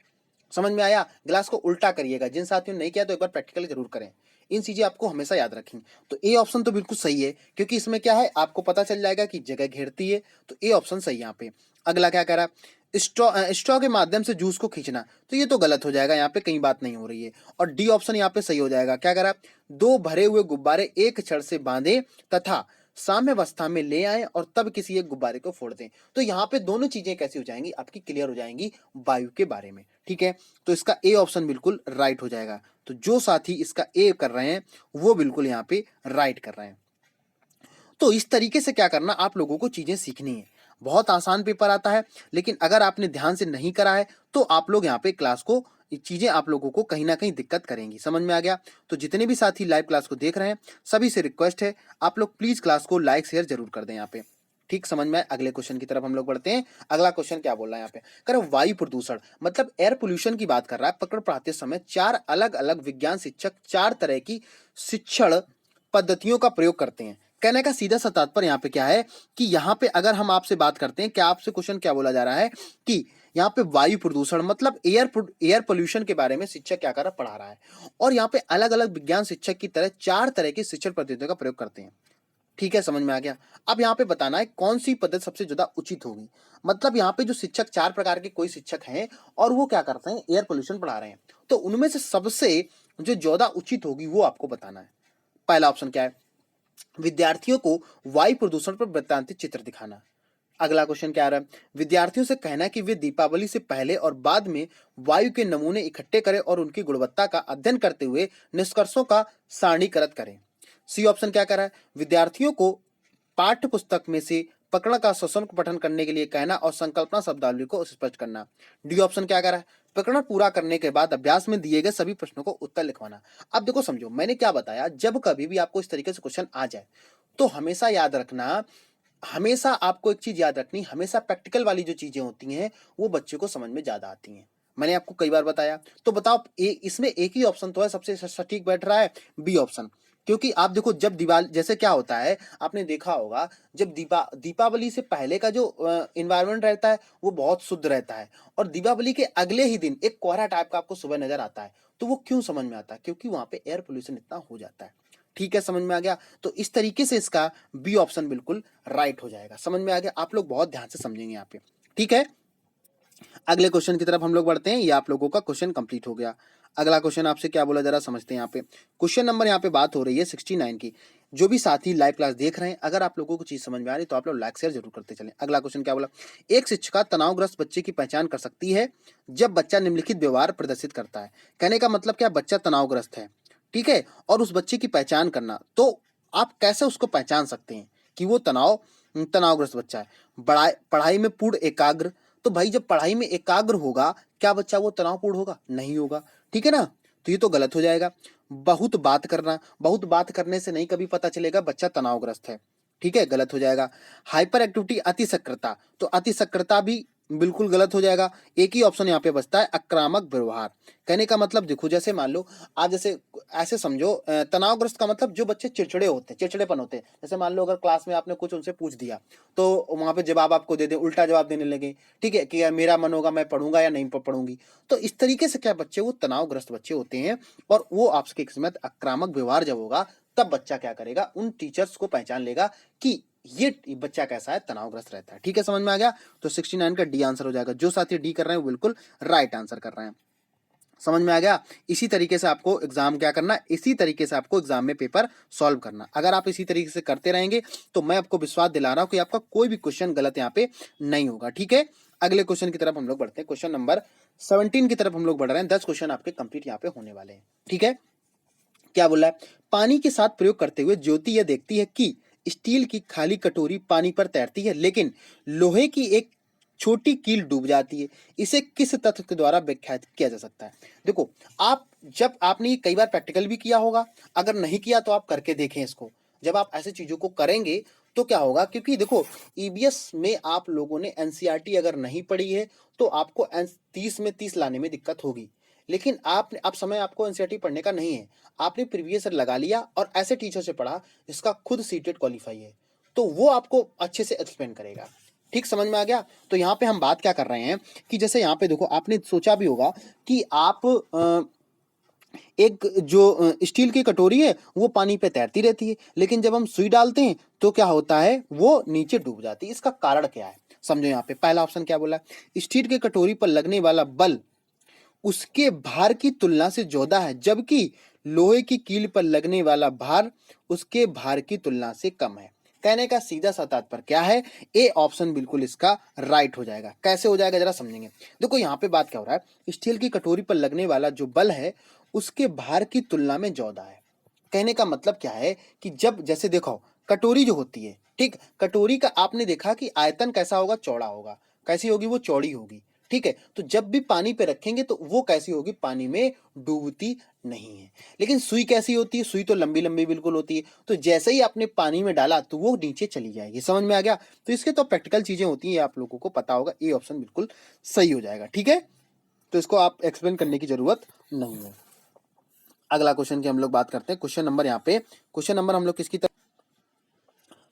समझ में आया। गिलास को उल्टा करिएगा, जिन साथियों ने नहीं किया तो एक बार प्रैक्टिकली जरूर करें, इन चीजें आपको हमेशा याद रखें। तो ए ऑप्शन तो बिल्कुल सही है, क्योंकि इसमें क्या है, आपको पता चल जाएगा कि जगह घेरती है, तो ए ऑप्शन सही है यहाँ पे। अगला क्या कह रहा है, स्ट्रॉ के माध्यम से जूस को खींचना, तो ये तो गलत हो जाएगा, यहाँ पे कहीं बात नहीं हो रही है। और डी ऑप्शन यहाँ पे सही हो जाएगा। क्या कह रहा है, दो भरे हुए गुब्बारे एक छड़ से बांधे तथा साम्यावस्था में ले आए और तब किसी एक गुब्बारे को फोड़ दें। तो यहाँ पे दोनों चीजें कैसी हो जाएंगी, आपकी क्लियर हो जाएंगी वायु के बारे में, ठीक है। तो इसका ए ऑप्शन बिल्कुल राइट हो जाएगा। तो जो साथी इसका ए कर रहे हैं वो बिल्कुल यहाँ पे राइट कर रहे हैं। तो इस तरीके से क्या करना, आप लोगों को चीजें सीखनी है। बहुत आसान पेपर आता है, लेकिन अगर आपने ध्यान से नहीं करा है तो आप लोग यहाँ पे क्लास को, चीजें आप लोगों को कहीं ना कहीं दिक्कत करेंगी। समझ में आ गया। तो जितने भी साथी लाइव क्लास को देख रहे हैं सभी से रिक्वेस्ट है, आप लोग प्लीज क्लास को लाइक शेयर जरूर कर दें यहाँ पे, ठीक। समझ में आए। अगले क्वेश्चन की तरफ हम लोग बढ़ते हैं। अगला क्वेश्चन क्या बोल रहा है यहाँ पे, कर वायु प्रदूषण मतलब एयर पोल्यूशन की बात कर रहा है। पकड़ पढ़ाते समय 4 अलग अलग विज्ञान शिक्षक 4 तरह की शिक्षण पद्धतियों का प्रयोग करते हैं। कहने का सीधा सा तात्पर्य यहाँ पे क्या है कि यहाँ पे अगर हम आपसे बात करते हैं, क्या आपसे क्वेश्चन क्या बोला जा रहा है कि यहाँ पे वायु प्रदूषण मतलब एयर पोल्यूशन के बारे में शिक्षक क्या कर रहा, पढ़ा रहा है, और यहाँ पे अलग अलग विज्ञान शिक्षक की तरह 4 तरह की शिक्षण पद्धतियों का प्रयोग करते हैं, ठीक है। समझ में आ गया। अब यहाँ पे बताना है कौन सी पद्धति सबसे ज्यादा उचित होगी। मतलब यहाँ पे जो शिक्षक 4 प्रकार के कोई शिक्षक हैं और वो क्या करते हैं, एयर पोल्यूशन पढ़ा रहे हैं, तो उनमें से सबसे जो ज्यादा उचित होगी वो आपको बताना है। पहला ऑप्शन क्या है, विद्यार्थियों को वायु प्रदूषण पर वृत्तांतिक चित्र दिखाना। अगला क्वेश्चन क्या आ रहा है, विद्यार्थियों से कहना कि वे दीपावली से पहले और बाद में वायु के नमूने इकट्ठे करें और उनकी गुणवत्ता का अध्ययन करते हुए निष्कर्षों का सारणीकृत करें। सी ऑप्शन क्या कर रहा है, विद्यार्थियों को पाठ्य पुस्तक में से प्रकरण का सशक्त पठन करने के लिए कहना और संकल्पना शब्दावली को स्पष्ट करना। डी ऑप्शन क्या कर रहा है, प्रकरण पूरा करने के बाद अभ्यास में दिए गए सभी प्रश्नों को उत्तर लिखवाना। अब देखो समझो मैंने क्या बताया, जब कभी भी आपको इस तरीके से क्वेश्चन आ जाए तो हमेशा याद रखना, हमेशा आपको एक चीज याद रखनी, हमेशा प्रैक्टिकल वाली जो चीजें होती हैं वो बच्चे को समझ में ज्यादा आती हैं। मैंने आपको कई बार बताया। तो बताओ इसमें एक ही ऑप्शन तो है सबसे सटीक बैठ रहा है, बी ऑप्शन। क्योंकि आप देखो जब दिवाली, जैसे क्या होता है आपने देखा होगा, जब दीपावली से पहले का जो इन्वायरमेंट रहता है वो बहुत शुद्ध रहता है, और दीपावली के अगले ही दिन एक कोहरा टाइप का आपको सुबह नजर आता है। तो वो क्यों समझ में आता है, क्योंकि वहां पे एयर पोल्यूशन इतना हो जाता है, ठीक है। समझ में आ गया। तो इस तरीके से इसका बी ऑप्शन बिल्कुल राइट हो जाएगा। समझ में आ गया। आप लोग बहुत ध्यान से समझेंगे यहाँ पे, ठीक है। अगले क्वेश्चन की तरफ हम लोग बढ़ते हैं। ये आप लोगों का क्वेश्चन कंप्लीट हो गया। अगला क्वेश्चन आपसे क्या बोला जरा समझते हैं। यहाँ पे क्वेश्चन नंबर यहाँ पे बात हो रही है 69 की। जो भी साथी लाइव क्लास देख रहे हैं, अगर आप लोगों को चीज समझ में आ रही तो आप लोग लाइक शेयर जरूर करते चलें। अगला क्वेश्चन क्या बोला, एक शिक्षिका तनावग्रस्त बच्चे की पहचान कर सकती है जब बच्चा निम्नलिखित व्यवहार प्रदर्शित करता है। कहने का मतलब क्या, बच्चा तनावग्रस्त है, ठीक है, और उस बच्चे की पहचान करना, तो आप कैसे उसको पहचान सकते हैं कि वो तनावग्रस्त बच्चा है। पढ़ाई में पूर्ण एकाग्र, तो भाई जब पढ़ाई में एकाग्र होगा क्या बच्चा वो तनावपूर्ण होगा, नहीं होगा, ठीक है ना। तो ये तो गलत हो जाएगा। बहुत बात करना, बहुत बात करने से नहीं कभी पता चलेगा बच्चा तनावग्रस्त है, ठीक है, गलत हो जाएगा। हाइपर एक्टिविटी अति सक्रियता, तो अति सक्रियता भी बिल्कुल गलत हो जाएगा। एक ही ऑप्शन यहाँ पे बचता है आक्रामक व्यवहार। कहने का मतलब देखो, जैसे मान लो आप जैसे ऐसे समझो, तनावग्रस्त का मतलब जो बच्चे चिड़चिड़े होते हैं, चिड़चिड़ेपन होते हैं। जैसे मान लो अगर क्लास में आपने कुछ उनसे पूछ दिया तो वहां पे जवाब आपको दे दे, उल्टा जवाब देने लगे, ठीक है, कि यार मेरा मन होगा मैं पढ़ूंगा या नहीं पढ़ूंगी। तो इस तरीके से क्या बच्चे वो तनावग्रस्त बच्चे होते हैं, और वो आपके किस्मत आक्रामक व्यवहार जब होगा तब बच्चा क्या करेगा, उन टीचर्स को पहचान लेगा कि ये बच्चा कैसा है, तनावग्रस्त रहता है। ठीक है, समझ में आ गया। तो 69 का डी आंसर हो जाएगा। जो साथी डी कर रहे हैं वो बिल्कुल राइट आंसर कर रहे हैं। समझ में आ गया। इसी तरीके से आपको एग्जाम क्या करना, इसी तरीके से आपको एग्जाम में पेपर सॉल्व करना। अगर आप इसी तरीके से करते रहेंगे तो मैं आपको विश्वास दिला रहा हूं कि आपका कोई भी क्वेश्चन गलत यहाँ पे नहीं होगा। ठीक है, अगले क्वेश्चन की तरफ हम लोग बढ़ते हैं। क्वेश्चन नंबर 17 की तरफ हम लोग बढ़ रहे हैं। 10 क्वेश्चन आपके कंप्लीट यहाँ पे होने वाले हैं। ठीक है, क्या बोला है, पानी के साथ प्रयोग करते हुए ज्योति यह देखती है कि स्टील की खाली कटोरी पानी पर तैरती है, लेकिन लोहे की एक छोटी कील डूब जाती है। इसे किस तथ्य के द्वारा व्याख्यात किया जा सकता है? देखो, आप जब आपने ये कई बार प्रैक्टिकल भी किया होगा, अगर नहीं किया तो आप करके देखें इसको। जब आप ऐसे चीजों को करेंगे तो क्या होगा, क्योंकि देखो ईबीएस में आप लोगों ने एनसीईआरटी अगर नहीं पढ़ी है तो आपको 30 में 30 लाने में दिक्कत होगी। लेकिन आपने अब समय आपको एनसीईआरटी पढ़ने का नहीं है, आपने प्रीवियस ईयर लगा लिया और ऐसे टीचर से पढ़ा जिसका खुद सीटेट क्वालिफाई है, तो वो आपको अच्छे से एक्सप्लेन करेगा। ठीक, समझ में आ गया। तो यहाँ पे हम बात क्या कर रहे हैं कि जैसे यहाँ पे देखो, आपने सोचा भी होगा कि आप एक जो स्टील की कटोरी है वो पानी पे तैरती रहती है, लेकिन जब हम सुई डालते हैं तो क्या होता है, वो नीचे डूब जाती है। इसका कारण क्या है, समझो। यहाँ पे पहला ऑप्शन क्या बोला, स्टील की कटोरी पर लगने वाला बल उसके भार की तुलना से ज्यादा है, जबकि लोहे की कील पर लगने वाला भार उसके भार की तुलना से कम है। कहने का सीधा सा तात्पर्य क्या है, ए ऑप्शन बिल्कुल इसका राइट हो जाएगा। कैसे हो जाएगा जरा समझेंगे। देखो यहाँ पे बात क्या हो रहा है, स्टील की कटोरी पर लगने वाला जो बल है उसके भार की तुलना में ज्यादा है। कहने का मतलब क्या है कि जब जैसे देखो कटोरी जो होती है, ठीक, कटोरी का आपने देखा कि आयतन कैसा होगा, चौड़ा होगा। कैसी होगी, वो चौड़ी होगी। ठीक है, तो जब भी पानी पे रखेंगे तो वो कैसी होगी, पानी में डूबती नहीं है। लेकिन सुई कैसी होती है, सुई तो लंबी लंबी बिल्कुल होती है, तो जैसे ही आपने पानी में डाला तो वो नीचे चली जाएगी। समझ में आ गया। तो इसके तो प्रैक्टिकल चीजें होती हैं, आप लोगों को पता होगा। ए ऑप्शन बिल्कुल सही हो जाएगा। ठीक है, तो इसको आप एक्सप्लेन करने की जरूरत नहीं है। अगला क्वेश्चन की हम लोग बात करते हैं। क्वेश्चन नंबर यहाँ पे, क्वेश्चन नंबर हम लोग किसकी तरफ,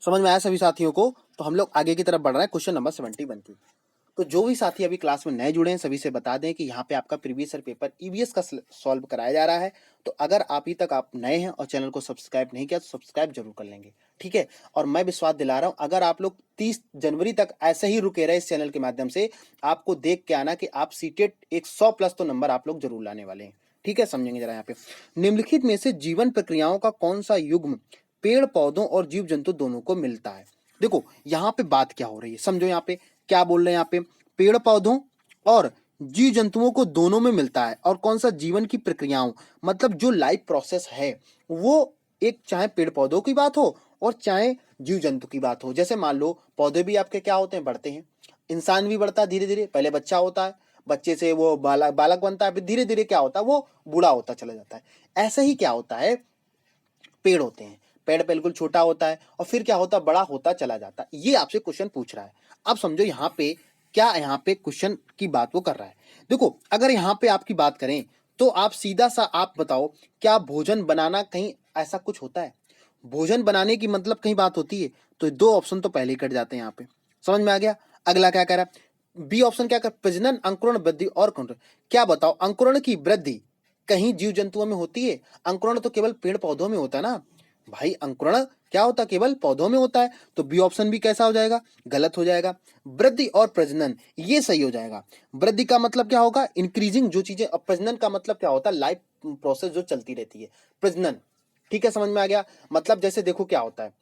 समझ में आया सभी साथियों को? तो हम लोग आगे की तरफ बढ़ रहे हैं, क्वेश्चन नंबर 71 की। तो जो भी साथी अभी क्लास में नए जुड़े हैं सभी से बता दें कि यहाँ पे आपका प्रीवियस ईयर पेपर ईवीएस का सॉल्व कराया जा रहा है। तो अगर अभी तक आप नए हैं और चैनल को सब्सक्राइब नहीं किया तो सब्सक्राइब जरूर कर लेंगे। ठीक है, और मैं विश्वास दिला रहा हूँ, अगर आप लोग 30 जनवरी तक ऐसे ही रुके रहे इस चैनल के माध्यम से, आपको देख के आना कि आप सीटेट 100 प्लस तो नंबर आप लोग जरूर लाने वाले हैं। ठीक है, समझेंगे जरा यहाँ पे। निम्नलिखित में से जीवन प्रक्रियाओं का कौन सा युग्म पेड़ पौधों और जीव जंतु दोनों को मिलता है? देखो यहाँ पे बात क्या हो रही है, समझो। यहाँ पे क्या बोल रहे हैं, यहाँ पे पेड़ पौधों और जीव जंतुओं को दोनों में मिलता है। और कौन सा, जीवन की प्रक्रियाओं, मतलब जो लाइफ प्रोसेस है वो, एक चाहे पेड़ पौधों की बात हो और चाहे जीव जंतु की बात हो। जैसे मान लो पौधे भी आपके क्या होते हैं, बढ़ते हैं। इंसान भी बढ़ता है धीरे धीरे, पहले बच्चा होता है, बच्चे से वो बालक बालक बनता है, फिर धीरे धीरे क्या होता है, वो बूढ़ा होता चला जाता है। ऐसे ही क्या होता है, पेड़ होते हैं, पेड़ बिल्कुल छोटा होता है और फिर क्या होता है, बड़ा होता चला जाता है। ये आपसे क्वेश्चन पूछ रहा है। अब समझो यहाँ पे क्या, यहाँ पे क्वेश्चन की बात वो कर रहा है। देखो अगर यहाँ पे आपकी बात करें तो आप सीधा सा आप बताओ, क्या भोजन बनाना कहीं ऐसा कुछ होता है? भोजन बनाने की मतलब कहीं बात होती है? तो दो ऑप्शन तो पहले ही कट जाते हैं यहाँ पे। समझ में आ गया। अगला क्या कह रहा है, बी ऑप्शन क्या कर, प्रजनन, अंकुरण, वृद्धि और कुंड। क्या बताओ, अंकुरण की वृद्धि कहीं जीव जंतुओं में होती है? अंकुरण तो केवल पेड़ पौधों में होता है ना भाई। अंकुरण क्या होता है, केवल पौधों में होता है। तो बी ऑप्शन भी कैसा हो जाएगा, गलत हो जाएगा। वृद्धि और प्रजनन ये सही हो जाएगा। वृद्धि का मतलब क्या होगा, इंक्रीजिंग जो चीजें, और प्रजनन का मतलब क्या होता है, लाइफ प्रोसेस जो चलती रहती है, प्रजनन। ठीक है, समझ में आ गया। मतलब जैसे देखो क्या होता है,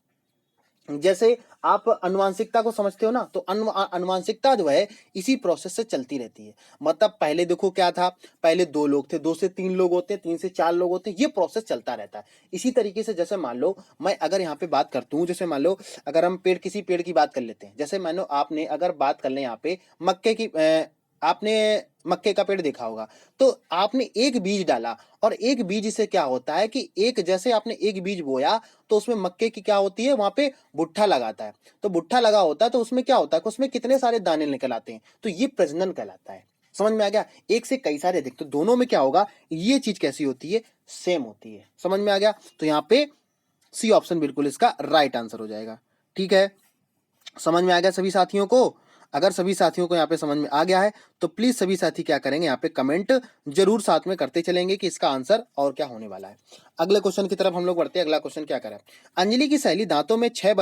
जैसे आप अनुवांशिकता को समझते हो ना, तो अनुवांशिकता जो है इसी प्रोसेस से चलती रहती है। मतलब पहले देखो क्या था, पहले दो लोग थे, दो से तीन लोग होते हैं, तीन से चार लोग होते हैं, ये प्रोसेस चलता रहता है। इसी तरीके से जैसे मान लो मैं अगर यहाँ पे बात करता हूँ, जैसे मान लो अगर हम पेड़, किसी पेड़ की बात कर लेते हैं, जैसे मान लो आपने अगर बात कर ले यहाँ पे मक्के की, आपने मक्के का पेड़ देखा होगा। तो आपने एक बीज डाला और एक बीज से क्या होता है कि एक जैसे आपने एक बीज बोया तो उसमें मक्के की क्या होती है, वहां पे भुट्टा लगाता है। तो भुट्टा लगा होता है तो उसमें क्या होता है कि उसमें कितने सारे दाने निकल आते हैं, तो ये प्रजनन कहलाता है। समझ में आ गया? एक से कई सारे अधिक, तो दोनों में क्या होगा, ये चीज कैसी होती है, सेम होती है। समझ में आ गया? तो यहाँ पे सी ऑप्शन बिल्कुल इसका राइट आंसर हो जाएगा। ठीक है, समझ में आ गया सभी साथियों को? अगर सभी साथियों को यहाँ पे समझ में आ गया है तो प्लीज सभी साथी क्या करेंगे, यहाँ पे कमेंट जरूर साथ में करते चलेंगे कि इसका आंसर और क्या होने वाला है। अगले क्वेश्चन की तरफ हम लोग बढ़ते हैं। अगला क्वेश्चन क्या करें, अंजलि की सहेली दांतों में छह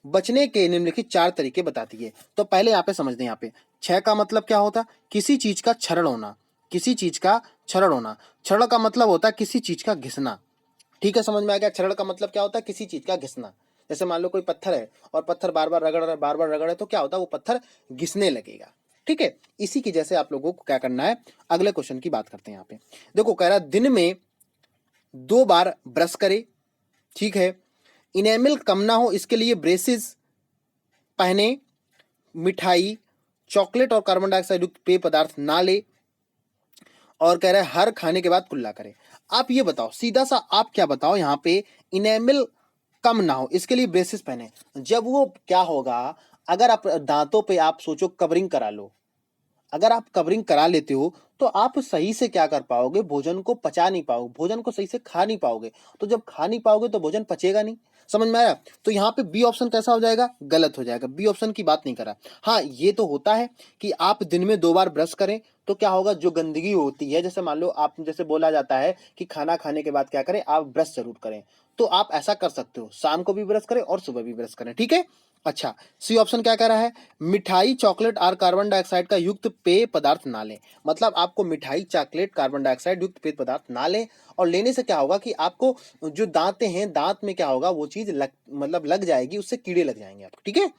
बचने के निम्नलिखित 4 तरीके बताती है। तो पहले यहाँ पे समझ दें, यहाँ पे छह का मतलब क्या होता, किसी चीज का क्षरण होना, किसी चीज का क्षरण होना। क्षरण का मतलब होता है किसी चीज का घिसना। ठीक है, समझ में आ गया? क्षरण का मतलब क्या होता है, किसी चीज का घिसना। जैसे मान लो कोई पत्थर है और पत्थर बार बार रगड़ रहा है, बार बार रगड़ रहा है, तो क्या होता है, वो पत्थर घिसने लगेगा। ठीक है, इसी की जैसे आप लोगों को क्या करना है, अगले क्वेश्चन की बात करते हैं। यहाँ पे देखो, कह रहा है दिन में 2 बार ब्रश करे। ठीक है, इनेमिल कम ना हो इसके लिए ब्रेसेस पहने, मिठाई, चॉकलेट और कार्बन डाइऑक्साइड युक्त पेय पदार्थ ना ले, और कह रहा है हर खाने के बाद कुल्ला करे। आप ये बताओ, सीधा सा आप क्या बताओ, यहाँ पे इनेमिल कम ना हो इसके लिए ब्रेसेस पहने। जब वो क्या होगा, अगर आप दांतों पे आप सोचो कवरिंग करा लो, अगर आप कवरिंग करा लेते हो तो आप सही से क्या कर पाओगे, भोजन को पचा नहीं पाओगे, भोजन को सही से खा नहीं पाओगे। तो जब खा नहीं पाओगे तो भोजन पचेगा नहीं। समझ में आया? तो यहाँ पे बी ऑप्शन कैसा हो जाएगा, गलत हो जाएगा। बी ऑप्शन की बात नहीं करा। हाँ, ये तो होता है कि आप दिन में 2 बार ब्रश करें तो क्या होगा, जो गंदगी होती है, जैसे मान लो आप, जैसे बोला जाता है कि खाना खाने के बाद क्या करें, आप ब्रश जरूर करें। तो आप ऐसा कर सकते हो, शाम को भी ब्रश करें और सुबह भी ब्रश करें। ठीक है, अच्छा, सी ऑप्शन क्या कह रहा है, मिठाई, चॉकलेट और कार्बन डाइऑक्साइड का युक्त पेय पदार्थ ना लें। मतलब आपको मिठाई, चॉकलेट, कार्बन डाइऑक्साइड युक्त पेय पदार्थ ना लें, और लेने से क्या होगा कि आपको जो दांतें हैं, दांत में क्या होगा, वो चीज लग जाएगी, उससे कीड़े लग जाएंगे आपको। ठीक है,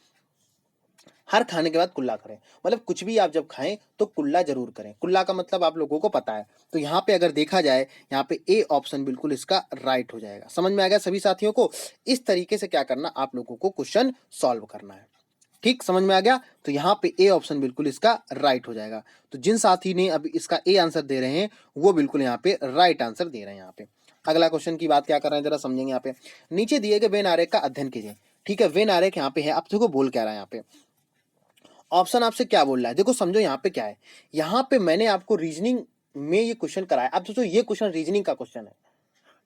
हर खाने के बाद कुल्ला करें। मतलब कुछ भी आप जब खाएं तो कुल्ला जरूर करें। कुल्ला का मतलब आप लोगों को पता है। तो यहाँ पे अगर देखा जाए, यहाँ पे ए ऑप्शन बिल्कुल इसका राइट हो जाएगा। समझ में आ गया सभी साथियों को? इस तरीके से क्या करना, आप लोगों को क्वेश्चन सॉल्व करना है। ठीक, समझ में आ गया? तो यहाँ पे ए ऑप्शन बिल्कुल इसका राइट हो जाएगा। तो जिन साथी ने अभी इसका ए आंसर दे रहे हैं वो बिल्कुल यहाँ पे राइट आंसर दे रहे हैं। यहाँ पे अगला क्वेश्चन की बात क्या कर रहे हैं, जरा समझेंगे। यहाँ पे नीचे दिए गए वेन आरेख का अध्ययन कीजिए। ठीक है, वेन आरेख यहाँ पे है। आप देखो बोल क्या रहा है, यहाँ पे ऑप्शन आपसे क्या बोल रहा है, देखो समझो यहाँ पे क्या है। यहाँ पे मैंने आपको रीजनिंग में ये क्वेश्चन कराया। अब सोचो ये क्वेश्चन रीजनिंग का क्वेश्चन है।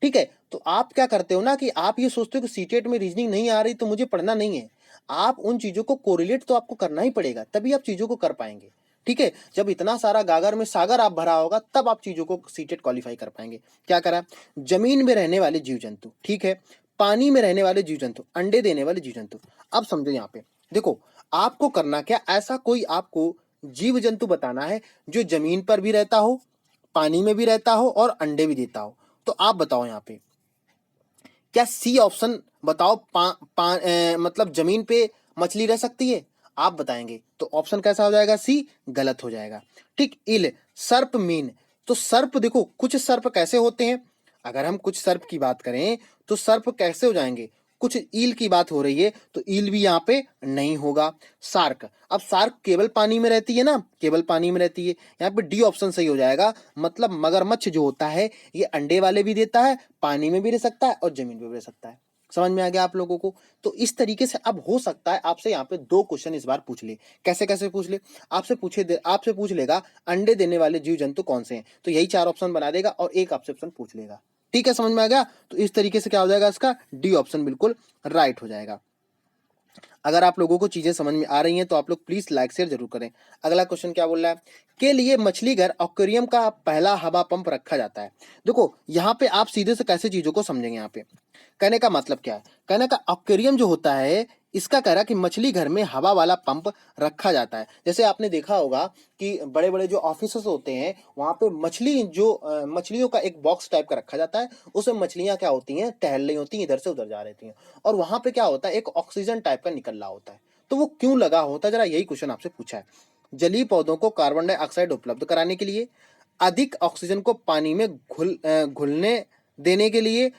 ठीक है, तो आप क्या करते हो ना कि आप ये सोचते हो कि सीटेट में रीजनिंग नहीं आ रही तो मुझे पढ़ना नहीं है। आप उन चीजों को कोरिलेट तो आपको करना ही पड़ेगा, तभी आप चीजों को कर पाएंगे। ठीक है, जब इतना सारा गागर में सागर आप भरा होगा तब आप चीजों को सीटेट क्वालिफाई कर पाएंगे। क्या करा, जमीन में रहने वाले जीव जंतु, ठीक है, पानी में रहने वाले जीव जंतु, अंडे देने वाले जीव जंतु। अब समझो यहाँ पे देखो, आपको करना क्या, ऐसा कोई आपको जीव जंतु बताना है जो जमीन पर भी रहता हो, पानी में भी रहता हो और अंडे भी देता हो। तो आप बताओ यहाँ पे क्या सी ऑप्शन बताओ, मतलब जमीन पे मछली रह सकती है? आप बताएंगे तो ऑप्शन कैसा हो जाएगा, सी गलत हो जाएगा। ठीक, इल, सर्प, मीन। तो सर्प देखो, कुछ सर्प कैसे होते हैं, अगर हम कुछ सर्प की बात करें तो सर्प कैसे हो जाएंगे, कुछ ईल की बात हो रही है तो ईल भी यहाँ पे नहीं होगा। सार्क, अब सार्क केवल पानी में रहती है ना, केवल पानी में रहती है, यहाँ पे डी ऑप्शन सही हो जाएगा। मतलब मगरमच्छ जो होता है ये अंडे वाले भी देता है, पानी में भी रह सकता है और जमीन पे भी रह सकता है। समझ में आ गया आप लोगों को? तो इस तरीके से अब हो सकता है आपसे यहाँ पे 2 क्वेश्चन इस बार पूछ ले। कैसे कैसे पूछ ले, आपसे पूछ लेगा अंडे देने वाले जीव जंतु कौन से हैं, तो यही 4 ऑप्शन बना देगा और एक आपसे ऑप्शन पूछ लेगा। ठीक है, समझ में आ गया? तो इस तरीके से क्या हो जाएगा, इसका डी ऑप्शन बिल्कुल राइट हो जाएगा। अगर आप लोगों को चीजें समझ में आ रही हैं तो आप लोग प्लीज लाइक शेयर जरूर करें। अगला क्वेश्चन क्या बोल रहा है, के लिए मछली घर एक्वेरियम का पहला हवा पंप रखा जाता है। देखो यहाँ पे आप सीधे से कैसे चीजों को समझेंगे। यहाँ पे कहने का मतलब क्या है, कहने का एक्वेरियम जो होता है इसका कह रहा कि मछली घर में हवा वाला पंप रखा जाता है। जैसे आपने देखा होगा कि बड़े बड़े जो ऑफिसर्स होते हैं वहां पे मछलियों का एक बॉक्स टाइप का रखा जाता है, उसमें मछलियां क्या होती हैं, टहल रही होती हैं, इधर से उधर जा रही हैं, और वहां पे क्या होता है, एक ऑक्सीजन टाइप का निकल रहा होता है। तो वो क्यों लगा होता है, जरा यही क्वेश्चन आपसे पूछा है। जलीय पौधों को कार्बन डाइऑक्साइड उपलब्ध कराने के लिए, अधिक ऑक्सीजन को पानी में घुलने देने के लिए,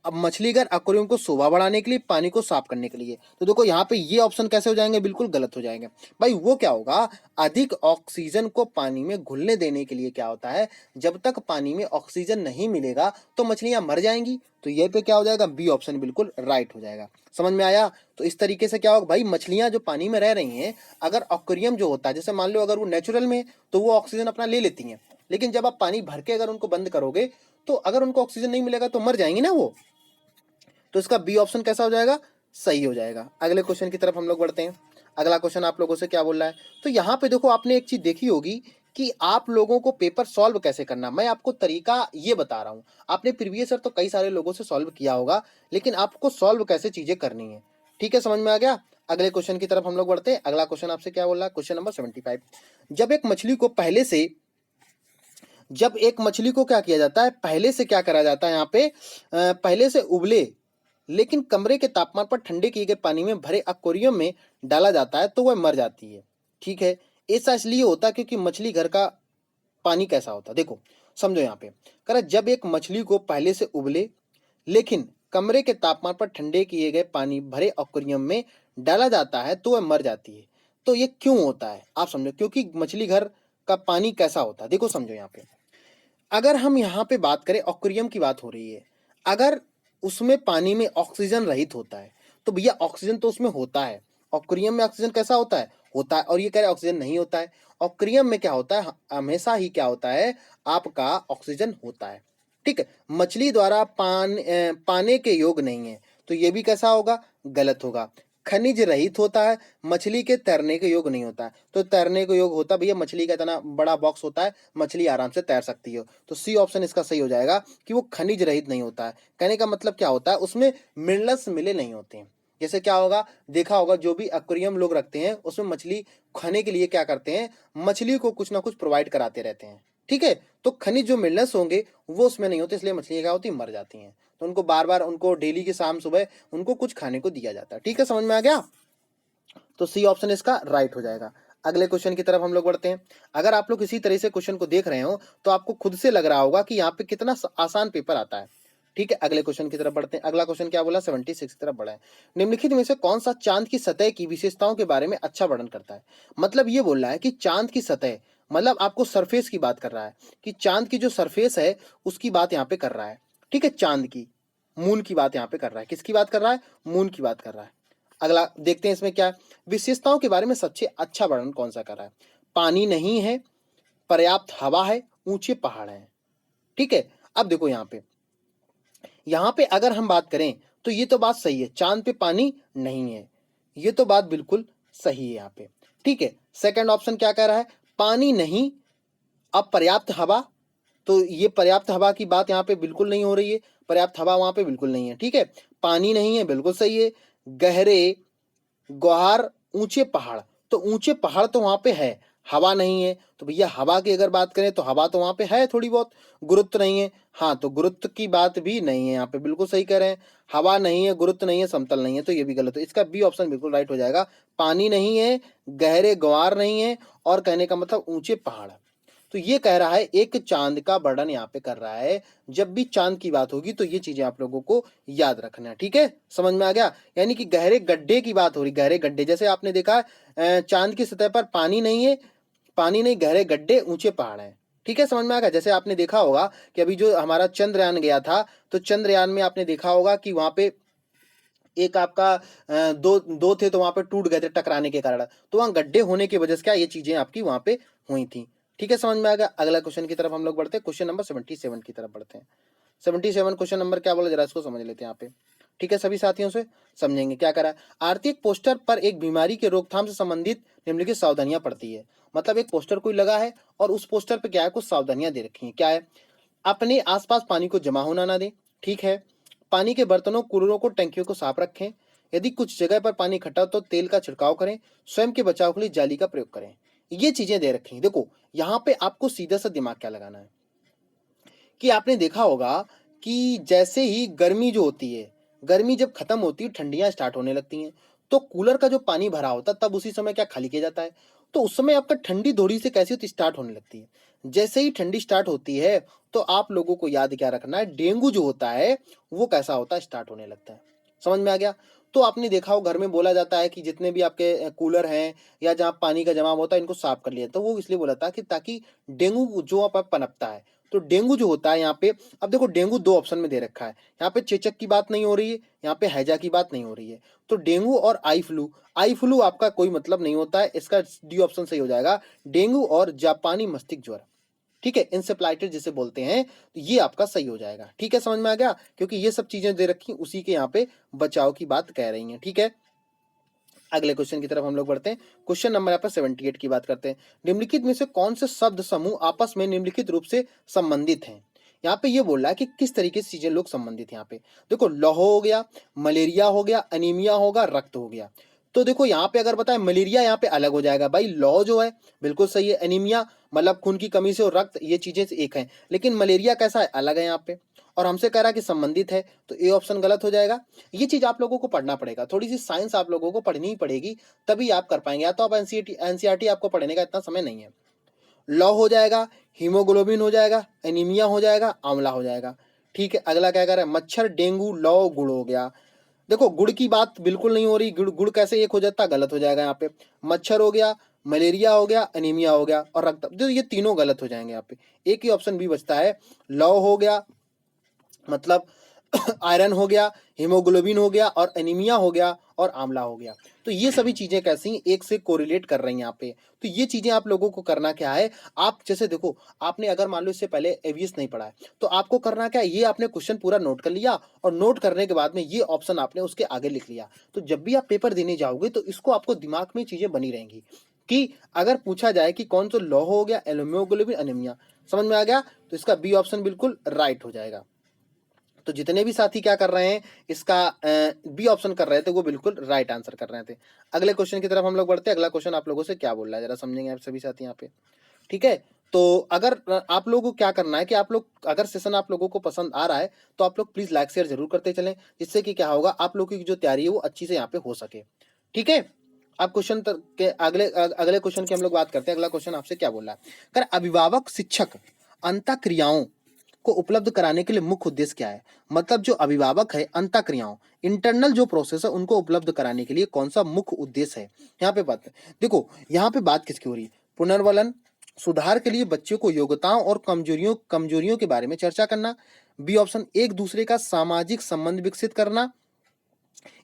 अब मछली घर एक्वेरियम को शोभा बढ़ाने के लिए, पानी को साफ करने के लिए। तो देखो यहाँ पे ये ऑप्शन कैसे हो जाएंगे, बिल्कुल गलत हो जाएंगे भाई। वो क्या होगा, अधिक ऑक्सीजन को पानी में घुलने देने के लिए क्या होता है, जब तक पानी में ऑक्सीजन नहीं मिलेगा तो मछलियां मर जाएंगी। तो ये पे क्या हो जाएगा, बी ऑप्शन बिल्कुल राइट हो जाएगा। समझ में आया। तो इस तरीके से क्या होगा भाई, मछलियां जो पानी में रह रही हैं, अगर एक्वेरियम जो होता है, जैसे मान लो अगर वो नेचुरल में तो वो ऑक्सीजन अपना ले लेती हैं, लेकिन जब आप पानी भर के अगर उनको बंद करोगे तो अगर उनको ऑक्सीजन नहीं मिलेगा तो मर जाएंगी ना वो। तो इसका बी ऑप्शन कैसा हो जाएगा, सही हो जाएगा। अगले क्वेश्चन की तरफ हम लोग बढ़ते हैं। अगला क्वेश्चन आप लोगों से क्या बोल रहा है, तो यहाँ पे देखो आपने एक चीज देखी होगी कि आप लोगों को पेपर सॉल्व कैसे करना, मैं आपको तरीका ये बता रहा हूँ। आपने प्रीवियस ईयर तो कई सारे लोगों से सॉल्व किया होगा, लेकिन आपको सॉल्व कैसे चीजें करनी है, ठीक है, समझ में आ गया। अगले क्वेश्चन की तरफ हम लोग बढ़ते हैं। अगला क्वेश्चन आपसे क्या बोल रहा है, क्वेश्चन नंबर 75। जब एक मछली को क्या किया जाता है, पहले से क्या करा जाता है यहाँ पे, पहले से उबले लेकिन कमरे के तापमान पर ठंडे किए गए पानी में भरे एक्वेरियम में डाला जाता है तो वह मर जाती है। ठीक है, ऐसा इसलिए होता है क्योंकि मछली घर का पानी कैसा होता है, देखो समझो यहाँ पे। कह जब एक मछली को पहले से उबले लेकिन कमरे के तापमान पर ठंडे किए गए पानी भरे एक्वेरियम में डाला जाता है तो वह मर जाती है। तो ये क्यों होता है आप समझो, क्योंकि मछली घर का पानी कैसा होता है, देखो समझो यहाँ पे। अगर हम यहाँ पे बात करें, एक्वेरियम की बात हो रही है, अगर उसमें पानी में ऑक्सीजन रहित होता है तो भैया ऑक्सीजन तो उसमें होता है, एक्वेरियम में ऑक्सीजन कैसा होता है, होता है। और ये कह रहे ऑक्सीजन नहीं होता है, एक्वेरियम में क्या होता है, हमेशा ही क्या होता है, आपका ऑक्सीजन होता है। ठीक है, मछली द्वारा पाने के योग नहीं है, तो ये भी कैसा होगा, गलत होगा। खनिज रहित होता है, मछली के तैरने के योग नहीं होता है, तो तैरने के योग होता भैया, मछली का इतना बड़ा बॉक्स होता है, मछली आराम से तैर सकती है। तो सी ऑप्शन इसका सही हो जाएगा कि वो खनिज रहित नहीं होता है। कहने का मतलब क्या होता है, उसमें मिनरल्स मिले नहीं होते हैं। जैसे क्या होगा, देखा होगा जो भी एक्वेरियम लोग रखते हैं उसमें मछली खाने के लिए क्या करते हैं, मछली को कुछ ना कुछ प्रोवाइड कराते रहते हैं। ठीक है, तो खनिज जो मिनरल्स होंगे वो उसमें नहीं होते, इसलिए मछलियां क्या होती, मर जाती हैं। तो उनको बार बार, उनको डेली की शाम सुबह उनको कुछ खाने को दिया जाता है। ठीक है, समझ में आ गया। तो सी ऑप्शन इसका राइट हो जाएगा। अगले क्वेश्चन की तरफ हम लोग बढ़ते हैं। अगर आप लोग इसी तरह से क्वेश्चन को देख रहे हो तो आपको खुद से लग रहा होगा कि यहाँ पे कितना आसान पेपर आता है। ठीक है, अगले क्वेश्चन की तरफ बढ़ते हैं। अगला क्वेश्चन क्या बोला, 76 की तरफ बढ़ा है। निम्नलिखित में से कौन सा चांद की सतह की विशेषताओं के बारे में अच्छा वर्णन करता है। मतलब ये बोल रहा है कि चांद की सतह, मतलब आपको सरफेस की बात कर रहा है कि चांद की जो सरफेस है उसकी बात यहाँ पे कर रहा है। ठीक है, चांद की, मून की बात यहाँ पे कर रहा है। किसकी बात कर रहा है, मून की बात कर रहा है। अगला देखते हैं इसमें क्या, विशेषताओं के बारे में सबसे अच्छा वर्णन कौन सा कर रहा है। पानी नहीं है, पर्याप्त हवा है, ऊंचे पहाड़ हैं। ठीक है, अब देखो यहाँ पे अगर हम बात करें तो ये तो बात सही है, चांद पे पानी नहीं है, ये तो बात बिल्कुल सही है यहाँ पे। ठीक है, सेकंड ऑप्शन क्या कह रहा है, पानी नहीं, अब पर्याप्त हवा, तो ये पर्याप्त हवा की बात यहाँ पे बिल्कुल नहीं हो रही है, पर्याप्त हवा वहां पे बिल्कुल नहीं है। ठीक है, पानी नहीं है, बिल्कुल सही है। गहरे ग्वार, ऊंचे पहाड़, तो ऊंचे पहाड़ तो वहां पे है, हवा नहीं है, तो भैया हवा की अगर बात करें तो हवा तो वहां पे है थोड़ी बहुत। गुरुत्व नहीं है, हाँ तो गुरुत्व की बात भी नहीं है यहाँ पे, बिल्कुल सही कह रहे हैं। हवा नहीं है, गुरुत्व नहीं है, समतल नहीं है, तो ये भी गलत है। इसका बी ऑप्शन बिल्कुल राइट हो जाएगा। पानी नहीं है, गहरे ग्वार नहीं है, और कहने का मतलब ऊंचे पहाड़। तो ये कह रहा है, एक चांद का वर्णन यहाँ पे कर रहा है। जब भी चांद की बात होगी तो ये चीजें आप लोगों को याद रखना है। ठीक है, समझ में आ गया। यानी कि गहरे गड्ढे की बात हो रही, गहरे गड्ढे, जैसे आपने देखा चांद की सतह पर पानी नहीं है, पानी नहीं, गहरे गड्ढे, ऊंचे पहाड़ हैं। ठीक है, समझ में आ गया। जैसे आपने देखा होगा कि अभी जो हमारा चंद्रयान गया था, तो चंद्रयान में आपने देखा होगा कि वहां पे एक आपका दो दो थे, तो वहां पे टूट गए थे टकराने के कारण, तो वहां गड्ढे होने की वजह से क्या ये चीजें आपकी वहां पे हुई थी। ठीक है, समझ में आ गया। अगला क्वेश्चन की तरफ हम लोग बढ़ते हैं, क्वेश्चन नंबर 77 की तरफ बढ़ते हैं। 77 क्वेश्चन नंबर क्या बोला, जरा इसको समझ लेते हैं यहाँ पे। ठीक है, सभी साथियों से समझेंगे क्या करा। आरती एक पोस्टर पर एक बीमारी के रोकथाम से संबंधित निम्नलिखित सावधानियां पड़ती है। मतलब एक पोस्टर कोई लगा है और उस पोस्टर पे क्या है, कुछ सावधानियां दे रखी हैं। क्या है, अपने आसपास पानी को जमा होना ना दें। ठीक है, पानी के बर्तनों, कूलरों को, टंकियों को साफ रखें। यदि कुछ जगह पर पानी इकट्ठा हो तो तेल का छिड़काव करें। स्वयं के बचाव के लिए जाली का प्रयोग करें। ये चीजें दे रखी हैं। देखो यहाँ पे आपको सीधा सा दिमाग क्या लगाना है कि आपने देखा होगा कि जैसे ही गर्मी जो होती है, गर्मी जब खत्म होती है, ठंडियां स्टार्ट होने लगती हैं, तो कूलर का जो पानी भरा होता है तब उसी समय क्या खाली किया जाता है, तो उस समय आपका ठंडी थोड़ी सी कैसी होती, स्टार्ट होने लगती है। जैसे ही ठंडी स्टार्ट होती है तो आप लोगों को याद क्या रखना है, डेंगू जो होता है वो कैसा होता है, स्टार्ट होने लगता है। समझ में आ गया? तो आपने देखा हो घर में बोला जाता है कि जितने भी आपके कूलर हैं या जहाँ पानी का जमाव होता है इनको साफ कर लिया, तो वो इसलिए बोला था कि ताकि डेंगू जो आप पनपता है, तो डेंगू जो होता है यहाँ पे, अब देखो डेंगू दो ऑप्शन में दे रखा है, यहाँ पे चेचक की बात नहीं हो रही है, यहाँ पे हैजा की बात नहीं हो रही है। तो डेंगू और आई फ्लू आपका कोई मतलब नहीं होता है, इसका डी ऑप्शन सही हो जाएगा, डेंगू और जापानी मस्तिष्क ज्वर। ठीक है, इंसेफ्लाइटिस जिसे बोलते हैं, तो ये आपका सही हो जाएगा। ठीक है, समझ में आ गया? क्योंकि ये सब चीजें दे रखी उसी के यहाँ पे बचाव की बात कह रही हैं। ठीक है, अगले क्वेश्चन की तरफ हम लोग बढ़ते हैं। क्वेश्चन नंबर यहाँ पर 78 की बात करते हैं। निम्नलिखित में से कौन से शब्द समूह आपस में निम्नलिखित रूप से संबंधित हैं? यहाँ पे ये बोल रहा है कि किस तरीके से चीजें लोग संबंधित हैं। यहाँ पे देखो, लौह हो गया, मलेरिया हो गया, अनीमिया होगा, रक्त हो गया। तो देखो यहाँ पे अगर बताए मलेरिया यहाँ पे अलग हो जाएगा भाई, लौ जो है बिल्कुल सही है, एनीमिया मतलब खून की कमी से, और रक्त ये चीजें एक हैं, लेकिन मलेरिया कैसा है, अलग है यहाँ पे, और हमसे कह रहा है कि संबंधित है, तो ए ऑप्शन गलत हो जाएगा। ये चीज आप लोगों को पढ़ना पड़ेगा, थोड़ी सी साइंस आप लोगों को पढ़नी ही पड़ेगी, तभी आप कर पाएंगे, या तो आप एनसीईआरटी आपको पढ़ने का इतना समय नहीं है। लौ हो जाएगा, हीमोग्लोबिन हो जाएगा, एनीमिया हो जाएगा, आंवला हो जाएगा। ठीक है, अगला क्या कह रहा है, मच्छर, डेंगू, लौ, गुड़ हो गया। देखो गुड़ की बात बिल्कुल नहीं हो रही, गुड़ गुड़ कैसे एक हो जाता, गलत हो जाएगा यहाँ पे। मच्छर हो गया, मलेरिया हो गया, एनीमिया हो गया, और रक्त, तो ये तीनों गलत हो जाएंगे यहाँ पे। एक ही ऑप्शन भी बचता है, लौ हो गया मतलब आयरन हो गया, हीमोग्लोबिन हो गया, और एनीमिया हो गया, और आंवला हो गया। तो ये सभी चीजें कैसी एक से कोरिलेट कर रही हैं यहाँ पे। तो ये चीजें आप लोगों को करना क्या है, आप जैसे देखो, आपने अगर मान लो इससे पहले एवीएस नहीं पढ़ा है, तो आपको करना क्या है, ये आपने क्वेश्चन पूरा नोट कर लिया, और नोट करने के बाद में ये ऑप्शन आपने उसके आगे लिख लिया। तो जब भी आप पेपर देने जाओगे तो इसको आपको दिमाग में चीजें बनी रहेंगी कि अगर पूछा जाए कि कौन सा लौह हो गया, हीमोग्लोबिन, एनीमिया, समझ में आ गया, तो इसका बी ऑप्शन बिल्कुल राइट हो जाएगा। तो जितने भी साथी क्या कर रहे हैं, इसका बी ऑप्शन कर रहे थे, वो बिल्कुल राइट आंसर कर रहे थे। अगले क्वेश्चन की तरफ हम लोग बढ़ते हैं। अगला क्वेश्चन आप लोगों से क्या बोल रहा है, जरा समझेंगे आप सभी साथी यहाँ पे। ठीक है, तो अगर आप लोगों को क्या करना है कि आप लोग, अगर सेशन आप लोगों को पसंद आ रहा है तो आप लोग प्लीज लाइक शेयर जरूर करते चलें, जिससे कि क्या होगा, आप लोगों की जो तैयारी है वो अच्छी से यहाँ पे हो सके। ठीक है, अब क्वेश्चन के अगले अगले क्वेश्चन की हम लोग बात करते हैं। अगला क्वेश्चन आपसे क्या बोल रहा है, कर अभिभावक शिक्षक अंतःक्रियाओं को उपलब्ध कराने के लिए मुख्य उद्देश्य क्या है? मतलब जो अभिभावक है, अंतःक्रियाओं, इंटरनल जो प्रोसेस है, उनको उपलब्ध कराने के लिए कौन सा मुख्य उद्देश्य है? यहाँ पे बात देखो, यहाँ पे बात किसकी हो रही है, पुनर्वलन, सुधार के लिए बच्चों को योग्यताओं और कमजोरियों कमजोरियों के बारे में चर्चा करना, बी ऑप्शन एक दूसरे का सामाजिक संबंध विकसित करना,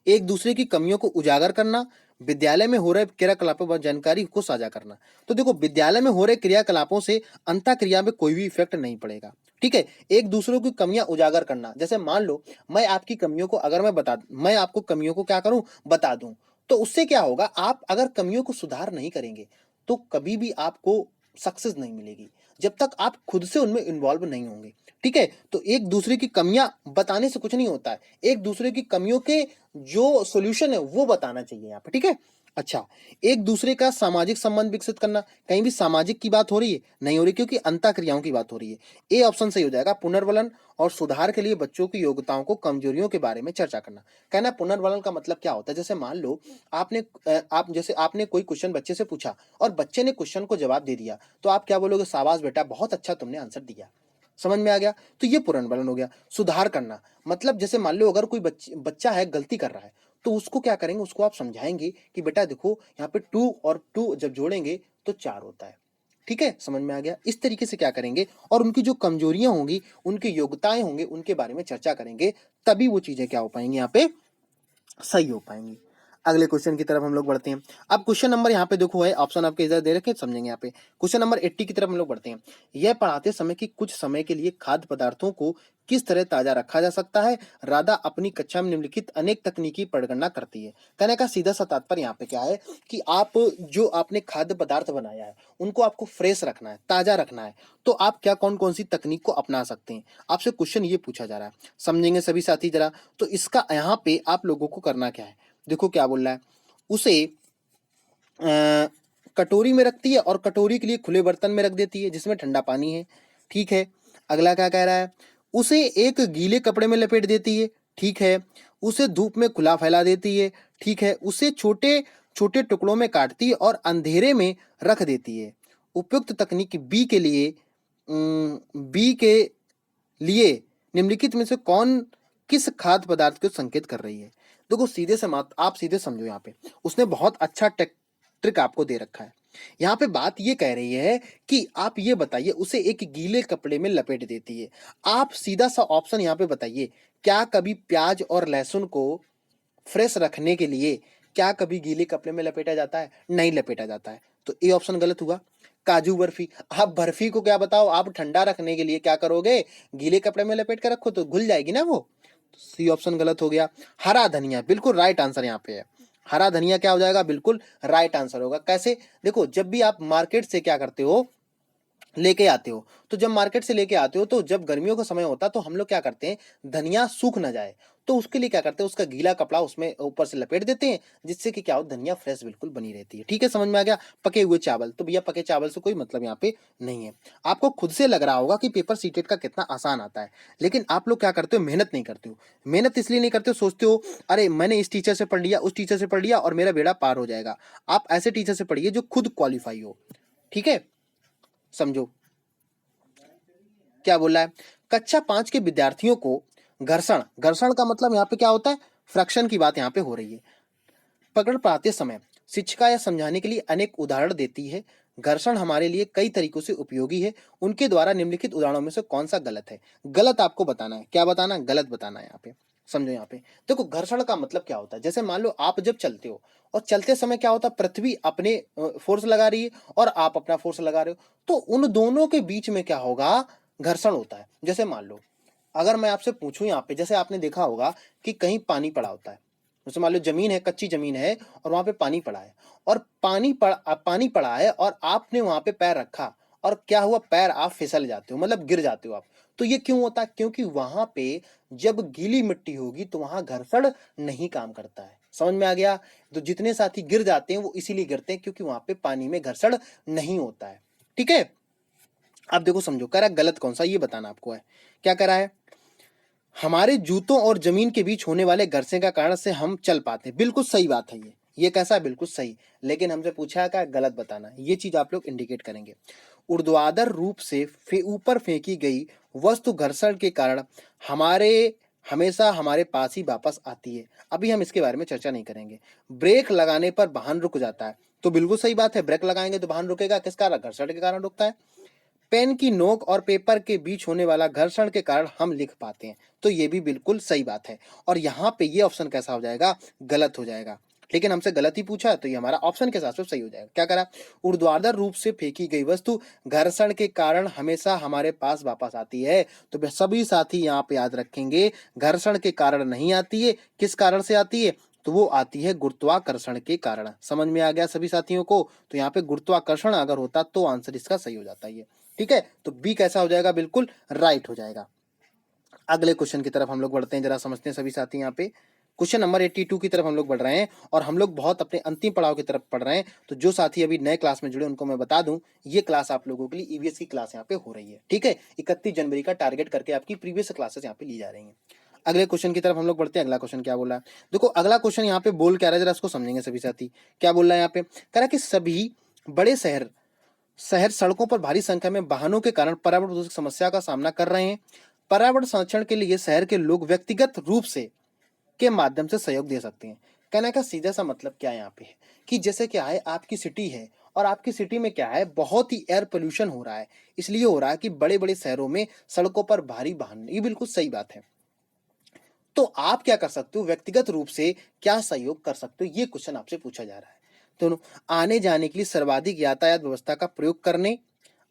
एक दूसरे की कमियों को उजागर करना, विद्यालय में हो रहे क्रियाकलापों पर जानकारी को साझा करना। तो देखो, विद्यालय में हो रहे क्रियाकलापों से अंतःक्रिया में कोई भी इफेक्ट नहीं पड़ेगा। ठीक है, एक दूसरे की कमियां उजागर करना, जैसे मान लो मैं आपकी कमियों को अगर मैं आपको कमियों को क्या करूं, बता दूं, तो उससे क्या होगा, आप अगर कमियों को सुधार नहीं करेंगे तो कभी भी आपको सक्सेस नहीं मिलेगी, जब तक आप खुद से उनमें इन्वॉल्व नहीं होंगे। ठीक है, तो एक दूसरे की कमियां बताने से कुछ नहीं होता है, एक दूसरे की कमियों के जो सॉल्यूशन है वो बताना चाहिए यहाँ पे। ठीक है, अच्छा, एक दूसरे का सामाजिक संबंध विकसित करना, कहीं भी सामाजिक की बात हो रही है, नहीं हो रही, क्योंकि अंतःक्रियाओं की बात हो रही है। ए ऑप्शन सही हो जाएगा, पुनर्वलन और सुधार के लिए बच्चों की योग्यताओं को कमजोरियों के बारे में चर्चा करना। कहना पुनर्वलन का मतलब क्या होता है, जैसे मान लो आपने कोई क्वेश्चन बच्चे से पूछा और बच्चे ने क्वेश्चन को जवाब दे दिया, तो आप क्या बोलोगे, शाबाश बेटा, बहुत अच्छा तुमने आंसर दिया। समझ में आ गया, तो ये पुनर्वलन हो गया। सुधार करना मतलब जैसे मान लो अगर कोई बच्चा है, गलती कर रहा है, तो उसको क्या करेंगे, उसको आप समझाएंगे कि बेटा देखो, यहाँ पे 2 और 2 जब जोड़ेंगे तो 4 होता है। ठीक है, समझ में आ गया, इस तरीके से क्या करेंगे, और उनकी जो कमजोरियां होंगी, उनकी योग्यताएं होंगे, उनके बारे में चर्चा करेंगे, तभी वो चीजें क्या हो पाएंगी, यहाँ पे सही हो पाएंगी। अगले क्वेश्चन की तरफ हम लोग बढ़ते हैं। अब क्वेश्चन नंबर यहाँ पे देखो है, ऑप्शन आपके इधर दे रखे, समझेंगे यहाँ पे। क्वेश्चन नंबर 80 की तरफ हम लोग बढ़ते हैं। यह पढ़ाते समय कि कुछ समय के लिए खाद्य पदार्थों को किस तरह ताजा रखा जा सकता है, राधा अपनी कक्षा में निम्नलिखित अनेक तकनीकी परिगणना करती है। कहने का सीधा सा तात्पर्य यहाँ पे क्या है कि आप जो आपने खाद्य पदार्थ बनाया है उनको आपको फ्रेश रखना है, ताजा रखना है, तो आप क्या कौन कौन सी तकनीक को अपना सकते हैं, आपसे क्वेश्चन ये पूछा जा रहा है। समझेंगे सभी साथी जरा, तो इसका यहाँ पे आप लोगों को करना क्या है, देखो क्या बोल रहा है, उसे कटोरी में रखती है और कटोरी के लिए खुले बर्तन में रख देती है जिसमें ठंडा पानी है। ठीक है, अगला क्या कह रहा है, उसे एक गीले कपड़े में लपेट देती है। ठीक है, उसे धूप में खुला फैला देती है। ठीक है, उसे छोटे टुकड़ों में काटती है और अंधेरे में रख देती है। उपयुक्त तकनीक बी के लिए बी के लिए निम्नलिखित में से कौन किस खाद्य पदार्थ को संकेत कर रही है? देखो सीधे से मत, आप सीधे समझो, यहाँ पे उसने बहुत अच्छा ट्रिक आपको दे रखा है। यहाँ पे बात ये कह रही है कि आप ये बताइए, उसे एक गीले कपड़े में लपेट देती है। आप सीधा सा ऑप्शन यहाँ पे बताइए, क्या कभी प्याज और लहसुन को फ्रेश रखने के लिए क्या कभी गीले कपड़े में लपेटा जाता है? नहीं लपेटा जाता है। तो ए ऑप्शन गलत हुआ। काजू बर्फी, आप बर्फी को क्या बताओ, आप ठंडा रखने के लिए क्या करोगे? गीले कपड़े में लपेट कर रखो तो घुल जाएगी ना वो। तो सी ऑप्शन गलत हो गया। हरा धनिया बिल्कुल राइट आंसर यहाँ पे है। हरा धनिया क्या हो जाएगा? बिल्कुल राइट आंसर होगा। कैसे? देखो जब भी आप मार्केट से क्या करते हो, लेके आते हो, तो जब मार्केट से लेके आते हो तो जब गर्मियों का समय होता है तो हम लोग क्या करते हैं, धनिया सूख ना जाए तो उसके लिए क्या करते हैं, उसका गीला कपड़ा उसमें ऊपर से लपेट देते हैं, जिससे कि क्या हो, धनिया फ्रेश बिल्कुल बनी रहती है। ठीक है, समझ में आ गया। पके हुए चावल, तो भैया पके चावल से कोई मतलब यहाँ पे नहीं है। आपको खुद से लग रहा होगा कि पेपर सीटेट का कितना आसान आता है, लेकिन आप लोग क्या करते हो, मेहनत नहीं करते हो। मेहनत इसलिए नहीं करते हो, सोचते हो अरे मैंने इस टीचर से पढ़ लिया, उस टीचर से पढ़ लिया और मेरा बेड़ा पार हो जाएगा। आप ऐसे टीचर से पढ़िए जो खुद क्वालिफाई हो। ठीक है, समझो क्या बोला है। कक्षा 5 के विद्यार्थियों को घर्षण, घर्षण का मतलब यहाँ पे क्या होता है, फ्रैक्शन की बात यहाँ पे हो रही है। पकड़ पाते समय शिक्षिका या समझाने के लिए अनेक उदाहरण देती है। घर्षण हमारे लिए कई तरीकों से उपयोगी है। उनके द्वारा निम्नलिखित उदाहरणों में से कौन सा गलत है? गलत आपको बताना है। क्या बताना है? गलत बताना है। यहाँ पे समझो, यहाँ पे देखो घर्षण का मतलब क्या होता है। जैसे मान लो आप जब चलते हो और चलते समय क्या होता है, पृथ्वी अपने फोर्स लगा रही है और आप अपना फोर्स लगा रहे हो, तो उन दोनों के बीच में क्या होगा, घर्षण होता है। जैसे मान लो अगर मैं आपसे पूछूं यहाँ पे, जैसे आपने देखा होगा कि कहीं पानी पड़ा होता है, जैसे मान लो जमीन है, कच्ची जमीन है और वहां पे पानी पड़ा है, और पानी पड़ा है और आपने वहां पे पैर रखा और क्या हुआ, पैर आप फिसल जाते हो, मतलब गिर जाते हो आप। तो ये क्यों होता है? क्योंकि वहां पे जब गीली मिट्टी होगी तो वहां घर्षण नहीं काम करता है। समझ में आ गया? तो जितने साथी गिर जाते हैं वो इसीलिए गिरते हैं क्योंकि वहां पे पानी में घर्षण नहीं होता है। ठीक है, अब देखो समझो, कह रहा गलत कौन सा, ये बताना आपको है। क्या करा है, हमारे जूतों और जमीन के बीच होने वाले घर्षण का कारण से हम चल पाते हैं। बिल्कुल सही बात है ये कैसा है, बिल्कुल सही। लेकिन हमसे पूछा है क्या, गलत बताना। ये चीज आप लोग इंडिकेट करेंगे। ऊर्ध्वाधर रूप से ऊपर फेंकी गई वस्तु घर्षण के कारण हमारे हमेशा हमारे पास ही वापस आती है। अभी हम इसके बारे में चर्चा नहीं करेंगे। ब्रेक लगाने पर वाहन रुक जाता है, तो बिल्कुल सही बात है, ब्रेक लगाएंगे तो वाहन रुकेगा। किस कारण? घर्षण के कारण रुकता है। पेन की नोक और पेपर के बीच होने वाला घर्षण के कारण हम लिख पाते हैं, तो ये भी बिल्कुल सही बात है। और यहाँ पे ये ऑप्शन कैसा हो जाएगा, गलत हो जाएगा। लेकिन हमसे गलत ही पूछा है तो ये हमारा ऑप्शन के हिसाब से सही हो जाएगा। क्या करा, ऊर्ध्वाधर रूप से फेंकी गई वस्तु घर्षण के कारण हमेशा हमारे पास वापस आती है। तो सभी साथी यहाँ पे याद रखेंगे, घर्षण के कारण नहीं आती है। किस कारण से आती है? तो वो आती है गुरुत्वाकर्षण के कारण। समझ में आ गया सभी साथियों को? तो यहाँ पे गुरुत्वाकर्षण अगर होता तो आंसर इसका सही हो जाता है। ठीक है, तो बी कैसा हो जाएगा, बिल्कुल राइट हो जाएगा। अगले क्वेश्चन की तरफ हम लोग बढ़ते हैं, जरा समझते हैं सभी साथी। यहाँ पे क्वेश्चन नंबर 82 की तरफ हम लोग बढ़ रहे हैं और हम लोग बहुत अपने अंतिम पड़ाव की तरफ पढ़ रहे हैं। तो जो साथी अभी नए क्लास में जुड़े उनको मैं बता दूं, ये क्लास आप लोगों के लिए ईवीएस की क्लास यहाँ पे हो रही है। ठीक है, 31 जनवरी का टारगेट करके आपकी प्रीवियस क्लासेस यहाँ पे ली जा रही है। अगले क्वेश्चन की तरफ हम लोग बढ़ते हैं। अगला क्वेश्चन क्या बोला है, देखो अगला क्वेश्चन यहाँ पे बोल क्या रहा है, जरा इसको समझेंगे सभी साथी। क्या बोल रहा है यहाँ पे, कह रहा है कि सभी बड़े शहर शहर सड़कों पर भारी संख्या में वाहनों के कारण पर्यावरण प्रदूषण समस्या का सामना कर रहे हैं। पर्यावरण संरक्षण के लिए शहर के लोग व्यक्तिगत रूप से के माध्यम से सहयोग दे सकते हैं। कहने का सीधा सा मतलब क्या यहाँ पे है कि जैसे क्या है, आपकी सिटी है और आपकी सिटी में क्या है, बहुत ही एयर पोल्यूशन हो रहा है। इसलिए हो रहा है कि बड़े बड़े शहरों में सड़कों पर भारी वाहन, ये बिल्कुल सही बात है। तो आप क्या कर सकते हो, व्यक्तिगत रूप से क्या सहयोग कर सकते हो, ये क्वेश्चन आपसे पूछा जा रहा है। तो आने जाने के लिए सर्वाधिक यातायात व्यवस्था का प्रयोग करने।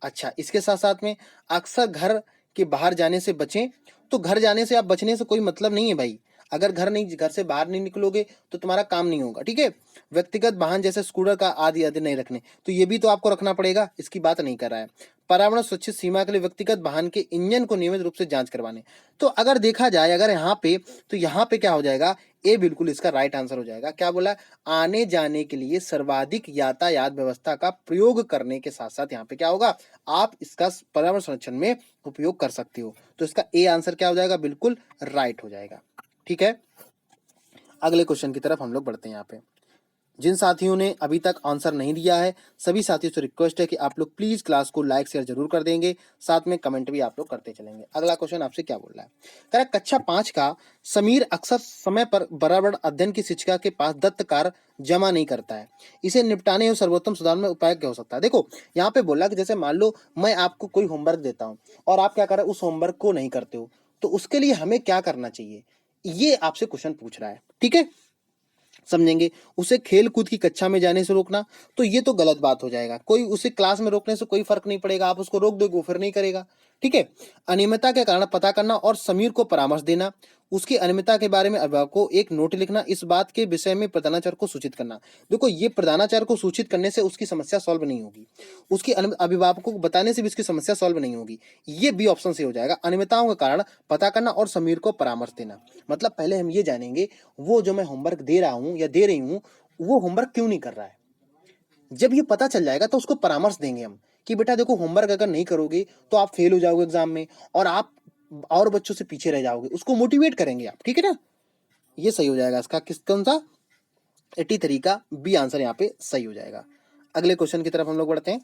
अच्छा, इसके साथ साथ में अक्सर घर के बाहर जाने से बचें। तो घर जाने से आप बचने से कोई मतलब नहीं है भाई। अगर घर से बाहर नहीं निकलोगे तो तुम्हारा काम नहीं होगा। ठीक है, व्यक्तिगत वाहन जैसे स्कूटर का आदि आदि नहीं रखने, तो ये भी तो आपको रखना पड़ेगा, इसकी बात नहीं कर रहा है। पर्यावरण सुरक्षित सीमा के लिए व्यक्तिगत वाहन के इंजन को नियमित रूप से जांच करवाने। तो अगर देखा जाए, अगर यहाँ पे, तो यहाँ पे क्या हो जाएगा, ए बिल्कुल इसका राइट आंसर हो जाएगा। क्या बोला, आने जाने के लिए सर्वाधिक यातायात व्यवस्था का प्रयोग करने के साथ साथ यहाँ पे क्या होगा, आप इसका पर्यावरण संरक्षण में उपयोग कर सकते हो। तो इसका ए आंसर क्या हो जाएगा, बिल्कुल राइट हो जाएगा। ठीक है, अगले क्वेश्चन की तरफ हम लोग बढ़ते हैं। यहाँ पे जिन साथियों ने अभी तक आंसर नहीं दिया है, सभी साथियों से रिक्वेस्ट है कि आप लोग प्लीज क्लास को लाइक शेयर जरूर कर देंगे, साथ में कमेंट भी आप लोग करते चलेंगे। अगला क्वेश्चन आपसे क्या बोल रहा है, कह रहा है, कक्षा 5 का समीर अक्सर समय पर बराबर अध्ययन की शिक्षिका के पास दत्त कार्य जमा नहीं करता है, इसे निपटाने और सर्वोत्तम सुधार में उपाय क्या हो सकता है। देखो यहाँ पे बोला कि जैसे मान लो मैं आपको कोई होमवर्क देता हूँ और आप क्या कर रहे हो, उस होमवर्क को नहीं करते हो, तो उसके लिए हमें क्या करना चाहिए, ये आपसे क्वेश्चन पूछ रहा है। ठीक है, समझेंगे। उसे खेल कूद की कक्षा में जाने से रोकना, तो ये तो गलत बात हो जाएगा। कोई उसे क्लास में रोकने से कोई फर्क नहीं पड़ेगा, आप उसको रोक दोगे वो फिर नहीं करेगा। ठीक है, अनियमितता के कारण पता करना और समीर को परामर्श देना, उसकी अनियमितता के बारे में अभिभावक को एक नोट लिखना, इस बात के विषय में प्रधानाचार्य को सूचित करना। देखो ये प्रधानाचार्य को सूचित करने से उसकी समस्या सॉल्व नहीं होगी, उसकी अभिभावकों को बताने से भी उसकी समस्या सॉल्व नहीं होगी। ये बी ऑप्शन से हो जाएगा, अनियमितताओं के कारण पता करना और समीर को परामर्श देना। मतलब पहले हम ये जानेंगे वो जो मैं होमवर्क दे रहा हूं या दे रही हूं वो होमवर्क क्यों नहीं कर रहा है। जब ये पता चल जाएगा तो उसको परामर्श देंगे हम कि बेटा देखो होमवर्क अगर नहीं करोगे तो आप फेल हो जाओगे एग्जाम में और आप और बच्चों से पीछे रह जाओगे, उसको मोटिवेट करेंगे आप। ठीक है ना, ये सही हो जाएगा इसका कौन सा 83 का बी आंसर यहाँ पे सही हो जाएगा। अगले क्वेश्चन की तरफ हम लोग बढ़ते हैं।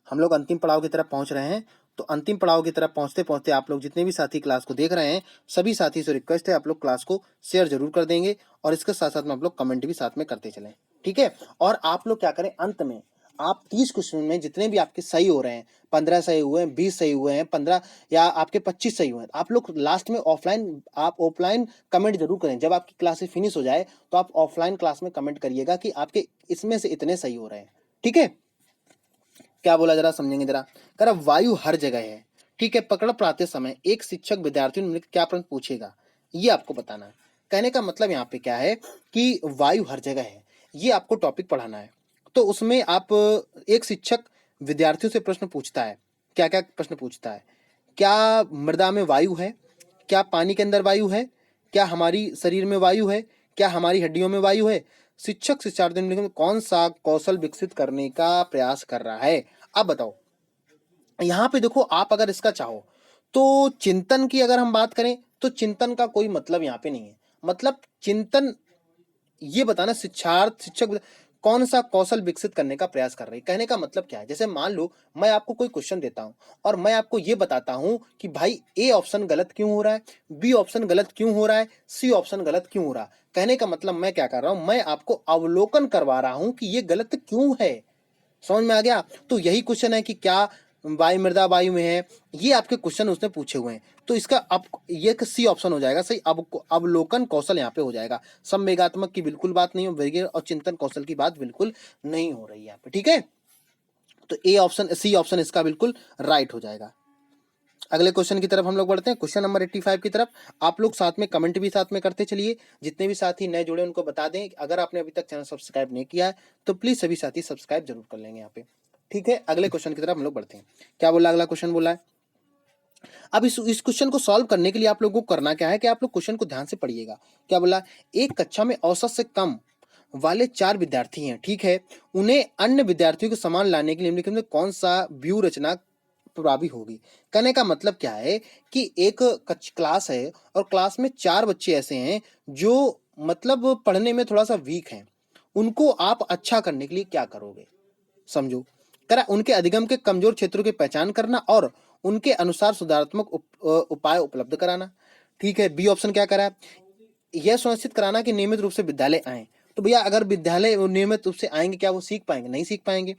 हम लोग अंतिम पड़ाव की तरफ पहुंच रहे हैं, तो अंतिम पड़ाव की तरफ पहुंचते पहुंचते आप लोग जितने भी साथी क्लास को देख रहे हैं सभी साथी से रिक्वेस्ट है आप लोग क्लास को शेयर जरूर कर देंगे और इसके साथ साथ में आप लोग कमेंट भी साथ में करते चलें। ठीक है, और आप लोग क्या करें, अंत में आप 30 क्वेश्चन में जितने भी आपके सही हो रहे हैं, 15 सही हुए हैं, 20 सही हुए हैं, 15 या आपके 25 सही हुए हैं, आप लोग लास्ट में ऑफलाइन कमेंट जरूर करें। जब आपकी क्लासेस फिनिश हो जाए तो आप ऑफलाइन क्लास में कमेंट करिएगा कि आपके इसमें से इतने सही हो रहे हैं। ठीक है, क्या बोला जरा समझेंगे जरा। कर वायु हर जगह है, ठीक है, पकड़ पढ़ाते समय एक शिक्षक विद्यार्थियों ने क्या प्रश्न पूछेगा ये आपको बताना है। कहने का मतलब यहाँ पे क्या है कि वायु हर जगह है, ये आपको टॉपिक पढ़ाना है। तो उसमें आप एक शिक्षक विद्यार्थियों से प्रश्न पूछता है, क्या क्या प्रश्न पूछता है, क्या मृदा में वायु है, क्या पानी के अंदर वायु है, क्या हमारी शरीर में वायु है, क्या हमारी हड्डियों में वायु है। शिक्षक शिक्षार्थियों में कौन सा कौशल विकसित करने का प्रयास कर रहा है। अब बताओ यहाँ पे देखो, आप अगर इसका चाहो तो चिंतन की अगर हम बात करें तो चिंतन का कोई मतलब यहाँ पे नहीं है। मतलब चिंतन ये बताना शिक्षक कौन सा कौशल विकसित करने का प्रयास कर रही है। कहने का मतलब क्या है, जैसे मान लो मैं आपको कोई क्वेश्चन देता हूं और मैं आपको ये बताता हूं कि भाई ए ऑप्शन गलत क्यों हो रहा है, बी ऑप्शन गलत क्यों हो रहा है, सी ऑप्शन गलत क्यों हो रहा है। कहने का मतलब मैं क्या कर रहा हूं, मैं आपको अवलोकन करवा रहा हूं कि ये गलत क्यों है। समझ में आ गया। तो यही क्वेश्चन है कि क्या वायु मृदा वायु में है, ये आपके क्वेश्चन उसने पूछे हुए हैं। तो इसका अब ये सी ऑप्शन हो जाएगा सही। अब अवलोकन कौशल यहाँ पे हो जाएगा, संवेगात्मक की बिल्कुल बात नहीं हो, और चिंतन कौशल की बात बिल्कुल नहीं हो रही है यहाँ पे। ठीक है, तो ए ऑप्शन सी ऑप्शन इसका बिल्कुल राइट हो जाएगा। अगले क्वेश्चन की तरफ हम लोग बढ़ते हैं, क्वेश्चन नंबर 85 की तरफ। आप लोग साथ में कमेंट भी साथ में करते चलिए, जितने भी साथी नए जुड़े उनको बता दें। अगर आपने अभी तक चैनल सब्सक्राइब नहीं किया है तो प्लीज सभी साथी सब्सक्राइब जरूर कर लेंगे यहाँ पे। ठीक है, अगले क्वेश्चन की तरफ हम लोग बढ़ते हैं। क्या बोला, अगला क्वेश्चन बोला है। अब इस क्वेश्चन को सॉल्व करने के लिए आप लोगों को करना क्या है कि आप लोग क्वेश्चन को ध्यान से पढ़िएगा। क्या बोला, एक कक्षा में औसत से कम वाले 4 विद्यार्थी हैं, ठीक है, उन्हें अन्य विद्यार्थियों के समान लाने के लिए निम्नलिखित में कौन सा व्यू रचना प्रभावी होगी। कहने का मतलब क्या है कि एक क्लास है और क्लास में 4 बच्चे ऐसे हैं जो मतलब पढ़ने में थोड़ा सा वीक हैं, उनको आप अच्छा करने के लिए क्या करोगे। समझो, करा उनके अधिगम के कमजोर क्षेत्रों की पहचान करना और उनके अनुसार सुधारात्मक उपाय उपलब्ध कराना। ठीक है, बी ऑप्शन क्या करा है, यह सुनिश्चित कराना कि नियमित रूप से विद्यालय आए। तो भैया अगर विद्यालय नियमित रूप से आएंगे क्या वो सीख पाएंगे, नहीं सीख पाएंगे।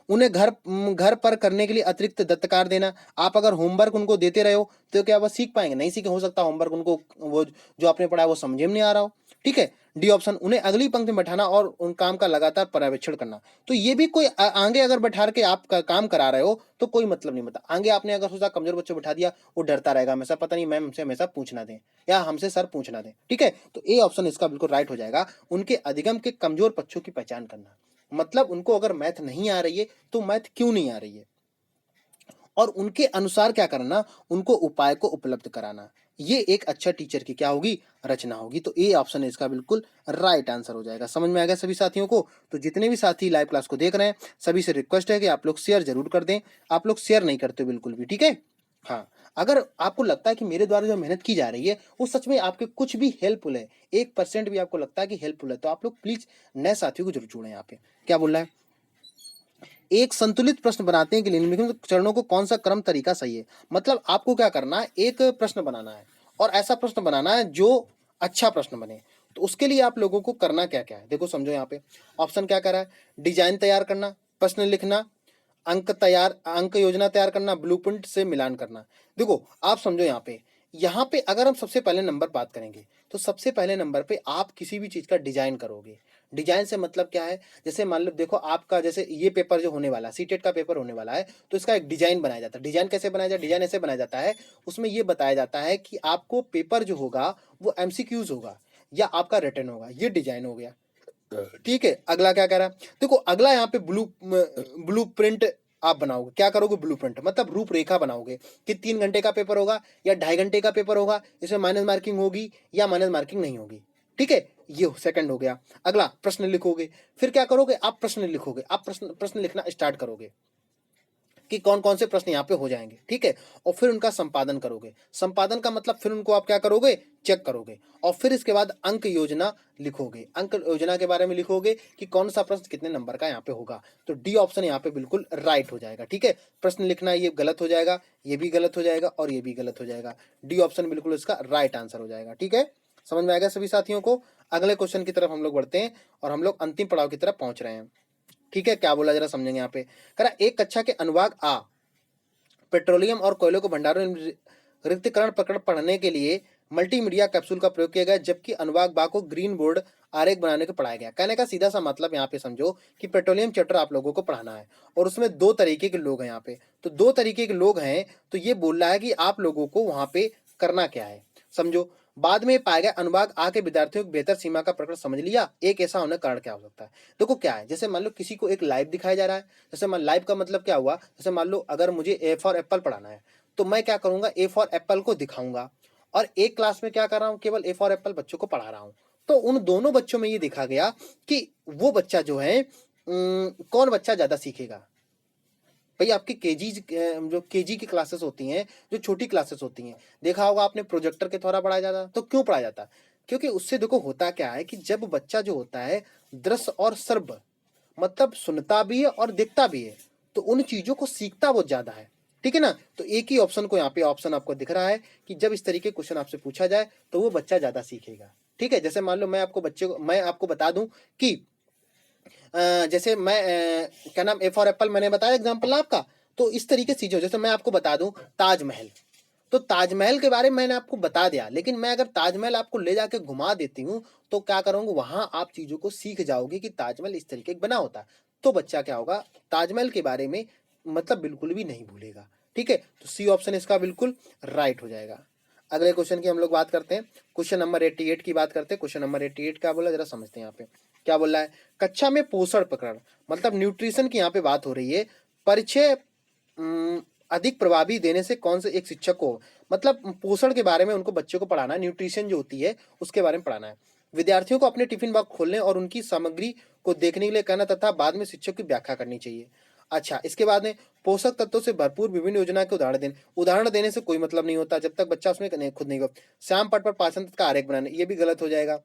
उन्हें घर पर करने के लिए अतिरिक्त दत्तकार देना। आप अगर होमवर्क उनको देते रहे हो तो क्या वो सीख पाएंगे, नहीं सीखे। हो सकता है होमवर्क उनको वो जो आपने पढ़ा है वो समझ में नहीं आ रहा हो। ठीक है, डी ऑप्शन, उन्हें अगली पंक्ति में बैठाना और उन काम का लगातार पर्यवेक्षण करना। तो ये भी कोई आगे अगर बैठा के आप काम करा रहे हो तो कोई मतलब नहीं बता। आगे आपने अगर सोचा कमजोर बच्चे बैठा दिया, वो डरता रहेगा हमेशा, पता नहीं मैम हमसे हमेशा पूछना दें या हमसे सर पूछना दें। ठीक है, तो ए ऑप्शन इसका बिल्कुल राइट हो जाएगा, उनके अधिगम के कमजोर पक्षों की पहचान करना। मतलब उनको अगर मैथ नहीं आ रही है तो मैथ क्यों नहीं आ रही है, और उनके अनुसार क्या करना, उनको उपाय को उपलब्ध कराना। ये एक अच्छा टीचर की क्या होगी, रचना होगी। तो ए ऑप्शन इसका बिल्कुल राइट आंसर हो जाएगा। समझ में आ गया सभी साथियों को। तो जितने भी साथी लाइव क्लास को देख रहे हैं सभी से रिक्वेस्ट है कि आप लोग शेयर जरूर कर दें। आप लोग शेयर नहीं करते बिल्कुल भी, ठीक है। हाँ, अगर आपको लगता है कि मेरे द्वारा जो मेहनत की जा रही है वो सच में आपके कुछ भी हेल्पफुल है, 1% भी आपको लगता है कि हेल्पफुल है, तो आप लोग प्लीज नए साथियों को जरूर जोड़ें। यहाँ पे क्या बोल रहा है, एक संतुलित प्रश्न बनाते हैं कि निम्नलिखित चरणों को कौन सा क्रम तरीका सही है। मतलब आपको क्या करना है, एक प्रश्न बनाना है और ऐसा प्रश्न बनाना है जो अच्छा प्रश्न बने। तो उसके लिए आप लोगों को करना क्या क्या है, देखो समझो। यहाँ पे ऑप्शन क्या कर रहा है, डिजाइन तैयार करना, प्रश्न लिखना, अंक योजना तैयार करना, ब्लूप्रिंट से मिलान करना। देखो आप समझो यहाँ पे अगर हम सबसे पहले नंबर बात करेंगे तो सबसे पहले नंबर पे आप किसी भी चीज का डिजाइन करोगे। डिजाइन से मतलब क्या है, जैसे मान लो देखो आपका जैसे ये पेपर जो होने वाला है, सीटेट का पेपर होने वाला है, तो इसका एक डिजाइन बनाया जाता है। डिजाइन कैसे बनाया जाता है, डिजाइन ऐसे बनाया जाता है, उसमें ये बताया जाता है कि आपको पेपर जो होगा वो एमसीक्यूज होगा या आपका रिटर्न होगा, ये डिजाइन हो गया। ठीक है, अगला क्या कह रहा है, देखो अगला यहाँ पे ब्लू प्रिंट आप बनाओगे। क्या करोगे, ब्लू प्रिंट मतलब रूपरेखा बनाओगे कि 3 घंटे का पेपर होगा या 2.5 घंटे का पेपर होगा, इसमें माइनस मार्किंग होगी या माइनस मार्किंग नहीं होगी। ठीक है, ये सेकंड हो गया। अगला प्रश्न लिखोगे, फिर क्या करोगे, आप प्रश्न लिखोगे, आप प्रश्न लिखना स्टार्ट करोगे कि कौन कौन से प्रश्न यहाँ पे हो जाएंगे। ठीक है, और फिर उनका संपादन करोगे। संपादन का मतलब फिर उनको आप क्या करोगे, चेक करोगे, और फिर इसके बाद अंक योजना लिखोगे। अंक योजना के बारे में लिखोगे कि कौन सा प्रश्न कितने नंबर का यहाँ पे होगा। तो डी ऑप्शन यहाँ पे बिल्कुल राइट हो जाएगा। ठीक है, प्रश्न लिखना ये गलत हो जाएगा, ये भी गलत हो जाएगा और ये भी गलत हो जाएगा। डी ऑप्शन बिल्कुल इसका राइट आंसर हो जाएगा। ठीक है, समझ में आएगा सभी साथियों को। अगले क्वेश्चन की तरफ हम लोग बढ़ते हैं और हम लोग अंतिम पड़ाव की तरफ पहुंच रहे हैं। ठीक है, क्या बोला जरा समझेंगे। यहाँ पे कह रहा एक कक्षा के अनुभाग आ पेट्रोलियम और कोयले को भंडारण एवं रिक्तीकरण प्रकरण पढ़ने के लिए मल्टीमीडिया कैप्सूल का प्रयोग किया गया, जबकि अनुभाग बा को ग्रीन बोर्ड आरेख बनाने को पढ़ाया गया। कहने का सीधा सा मतलब यहाँ पे समझो कि पेट्रोलियम चैप्टर आप लोगों को पढ़ाना है और उसमें 2 तरीके के लोग हैं यहाँ पे। तो 2 तरीके के लोग हैं, तो ये बोल रहा है कि आप लोगों को वहां पे करना क्या है, समझो। बाद में पाया गया अनुभाग आ के विद्यार्थियों की बेहतर सीमा का प्रकरण समझ लिया, एक ऐसा होने का कारण क्या हो सकता है। देखो क्या है, जैसे मान लो किसी को एक लाइव दिखाया जा रहा है, जैसे मान लाइव का मतलब क्या हुआ, जैसे मान लो अगर मुझे ए फॉर एप्पल पढ़ाना है तो मैं क्या करूंगा, ए फॉर एप्पल को दिखाऊंगा और एक क्लास में क्या कर रहा हूं, केवल ए फॉर एप्पल बच्चों को पढ़ा रहा हूं। तो उन दोनों बच्चों में ये देखा गया कि वो बच्चा जो है कौन बच्चा ज्यादा सीखेगा। भाई आपके केजी जो केजी की क्लासेस होती हैं, जो छोटी क्लासेस होती हैं, देखा होगा आपने प्रोजेक्टर के द्वारा पढ़ाया जाता। तो क्यों पढ़ाया जाता, क्योंकि उससे देखो होता क्या है कि जब बच्चा जो होता है दृश्य और श्रव्य मतलब सुनता भी है और दिखता भी है, तो उन चीजों को सीखता बहुत ज्यादा है। ठीक है ना, तो एक ही ऑप्शन को यहाँ पे ऑप्शन आपको दिख रहा है कि जब इस तरीके क्वेश्चन आपसे पूछा जाए तो वो बच्चा ज्यादा सीखेगा। ठीक है, जैसे मान लो मैं आपको बता दूं कि जैसे मैं क्या नाम, ए फॉर एप्पल मैंने बताया एग्जाम्पल आपका। तो इस तरीके से चीजें, जैसे मैं आपको बता दूं ताजमहल, तो ताजमहल के बारे में मैंने आपको बता दिया, लेकिन मैं अगर ताजमहल आपको ले जाके घुमा देती हूँ तो क्या करूंगा, वहां आप चीजों को सीख जाओगे कि ताजमहल इस तरीके का बना होता है। तो बच्चा क्या होगा, ताजमहल के बारे में मतलब बिल्कुल भी नहीं भूलेगा। ठीक है, तो सी ऑप्शन इसका बिल्कुल राइट हो जाएगा। अगले क्वेश्चन की हम लोग बात करते हैं, क्वेश्चन नंबर 88 की बात करते हैं। क्वेश्चन नंबर 88 क्या बोला जरा समझते हैं। यहाँ पे क्या बोल रहा है, कक्षा में पोषण प्रकरण मतलब न्यूट्रिशन की यहाँ पे बात हो रही है। परिचय अधिक प्रभावी देने से कौन से एक शिक्षक को, मतलब पोषण के बारे में उनको बच्चों को पढ़ाना है, न्यूट्रिशन जो होती है उसके बारे में पढ़ाना है। विद्यार्थियों को अपने टिफिन बॉक्स खोलने और उनकी सामग्री को देखने के लिए कहना तथा बाद में शिक्षक की व्याख्या करनी चाहिए। अच्छा, इसके बाद में पोषक तत्वों से भरपूर विभिन्न योजना के उदाहरण देने से कोई मतलब नहीं होता जब तक बच्चा उसमें खुद नहीं हो। श्याम पट पर पाचन तंत्र का आरेख बनाने, ये भी गलत हो जाएगा।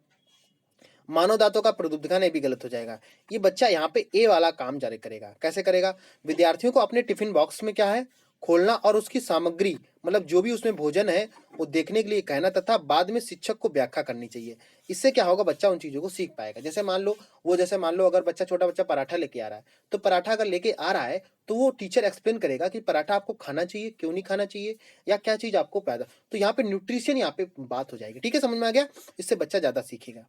मानव दांतों का प्रदूप दिखाना, ये भी गलत हो जाएगा। ये बच्चा यहाँ पे ए वाला काम जारी करेगा। कैसे करेगा, विद्यार्थियों को अपने टिफिन बॉक्स में क्या है खोलना और उसकी सामग्री मतलब जो भी उसमें भोजन है वो देखने के लिए कहना तथा बाद में शिक्षक को व्याख्या करनी चाहिए। इससे क्या होगा, बच्चा उन चीजों को सीख पाएगा। जैसे मान लो अगर छोटा बच्चा पराठा लेके आ रहा है, तो पराठा अगर लेके आ रहा है तो वो टीचर एक्सप्लेन करेगा कि पराठा आपको खाना चाहिए, क्यों नहीं खाना चाहिए, या क्या चीज आपको पैदा। तो यहाँ पे न्यूट्रिशन यहाँ पे बात हो जाएगी। ठीक है, समझ में आ गया, इससे बच्चा ज्यादा सीखेगा।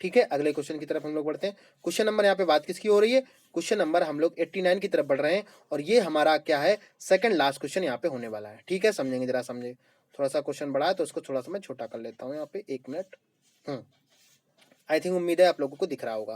ठीक है, अगले क्वेश्चन की तरफ हम लोग बढ़ते हैं। क्वेश्चन नंबर यहाँ पे बात किसकी हो रही है, क्वेश्चन नंबर हम लोग 89 की तरफ बढ़ रहे हैं और ये हमारा क्या है, सेकंड लास्ट क्वेश्चन यहाँ पे होने वाला है। ठीक है, समझेंगे जरा समझे। थोड़ा सा क्वेश्चन बड़ा है तो उसको थोड़ा सा मैं छोटा कर लेता हूँ यहाँ पे, 1 मिनट। आई थिंक उम्मीद है आप लोगों को दिख रहा होगा।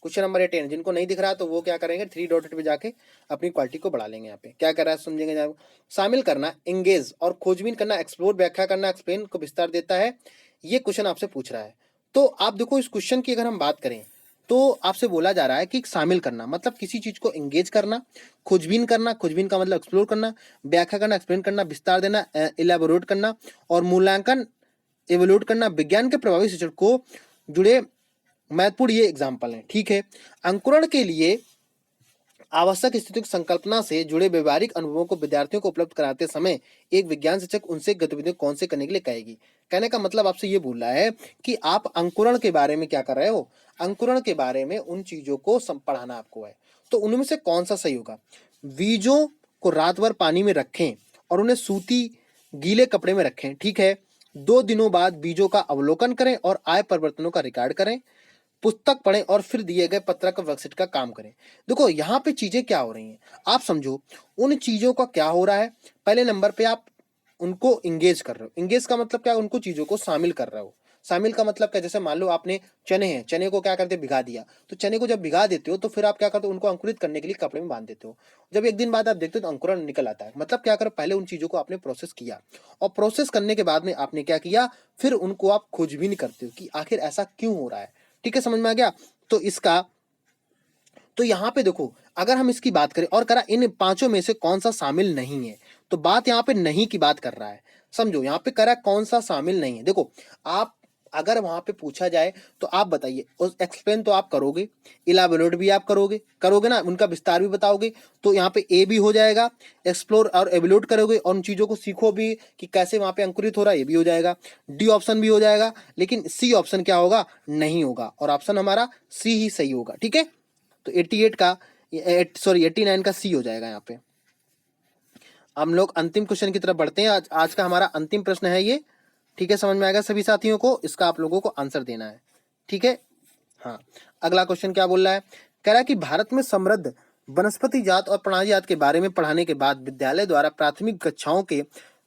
क्वेश्चन नंबर 18, जिनको नहीं दिख रहा तो वो क्या करेंगे, 3 डॉटेड पे जाके अपनी क्वालिटी को बढ़ा लेंगे। यहाँ पे क्या कर रहा है समझेंगे जरा। शामिल करना, एंगेज और खोजबीन करना, एक्सप्लोर व्याख्या करना, एक्सप्लेन को विस्तार देता है, ये क्वेश्चन आपसे पूछ रहा है। तो आप देखो इस क्वेश्चन की अगर हम बात करें तो आपसे बोला जा रहा है कि शामिल करना मतलब किसी चीज को एंगेज करना, खोजबीन करना, खोजबीन का मतलब एक्सप्लोर करना, व्याख्या करना, एक्सप्लेन करना, विस्तार देना, इलेबोरेट करना, और मूल्यांकन, एवेल्यूट करना। विज्ञान के प्रभावी शिक्षण को जुड़े महत्वपूर्ण ये एग्जाम्पल हैं। ठीक है, अंकुरण के लिए आवश्यक स्थितियों की संकल्पना से जुड़े व्यवहारिक अनुभवों को विद्यार्थियों को उपलब्ध कराते समय एक विज्ञान शिक्षक उनसे गतिविधियों कौन से करने के लिए कहेगी। कहने का मतलब आपसे ये बोल रहा है कि आप अंकुरण के बारे में क्या कर रहे हो, अंकुरण के बारे में उन चीजों को पढ़ाना आपको है। तो उनमें से कौन सा सही होगा। बीजों को रात भर पानी में रखें और उन्हें सूती गीले कपड़े में रखें। ठीक है, 2 दिनों बाद बीजों का अवलोकन करें और आए परिवर्तनों का रिकॉर्ड करें। पुस्तक पढ़ें और फिर दिए गए पत्रक वर्कशीट का काम करें। देखो यहाँ पे चीजें क्या हो रही हैं, आप समझो उन चीजों का क्या हो रहा है। पहले नंबर पे आप उनको इंगेज कर रहे हो। इंगेज का मतलब क्या, उनको चीजों को शामिल कर रहे हो। शामिल का मतलब क्या, जैसे मान लो आपने चने हैं, चने को क्या करते भिगा दिया, तो चने को जब भिगा देते हो तो फिर आप क्या करते हो, उनको अंकुरित करने के लिए कपड़े में बांध देते हो। जब एक दिन बाद आप देखते हो तो अंकुरण निकल आता है। मतलब क्या करो, पहले उन चीजों को आपने प्रोसेस किया और प्रोसेस करने के बाद में आपने क्या किया, फिर उनको आप खोजबीन करते हो कि आखिर ऐसा क्यों हो रहा है। ठीक है, समझ में आ गया। तो इसका तो यहाँ पे देखो, अगर हम इसकी बात करें और करा इन पांचों में से कौन सा शामिल नहीं है, तो बात यहाँ पे नहीं की बात कर रहा है। समझो यहाँ पे करा कौन सा शामिल नहीं है। देखो आप अगर वहां पे पूछा जाए तो आप बताइए, उस एक्सप्लेन तो आप करोगे, इलाबोरेट भी आप करोगे करोगे ना, उनका विस्तार भी बताओगे। तो यहाँ पे ए भी हो जाएगा, एक्सप्लोर और एवेल्यूट करोगे और उन चीजों को सीखो भी कि कैसे वहां पे अंकुरित हो रहा है, ये भी हो जाएगा। डी ऑप्शन भी हो जाएगा, लेकिन सी ऑप्शन क्या होगा, नहीं होगा, और ऑप्शन हमारा सी ही सही होगा। ठीक है, तो 88 का 89 का सी हो जाएगा यहाँ पे। हम लोग अंतिम क्वेश्चन की तरफ बढ़ते हैं। आज का हमारा अंतिम प्रश्न है ये। ठीक है, समझ में आएगा सभी साथियों को, इसका आप लोगों को आंसर देना है। ठीक है, हाँ, अगला क्वेश्चन क्या बोल रहा है, कह रहा है कि भारत में समृद्ध वनस्पति जात और प्राणी जात के बारे में पढ़ाने के बाद विद्यालय द्वारा प्राथमिक कक्षाओं के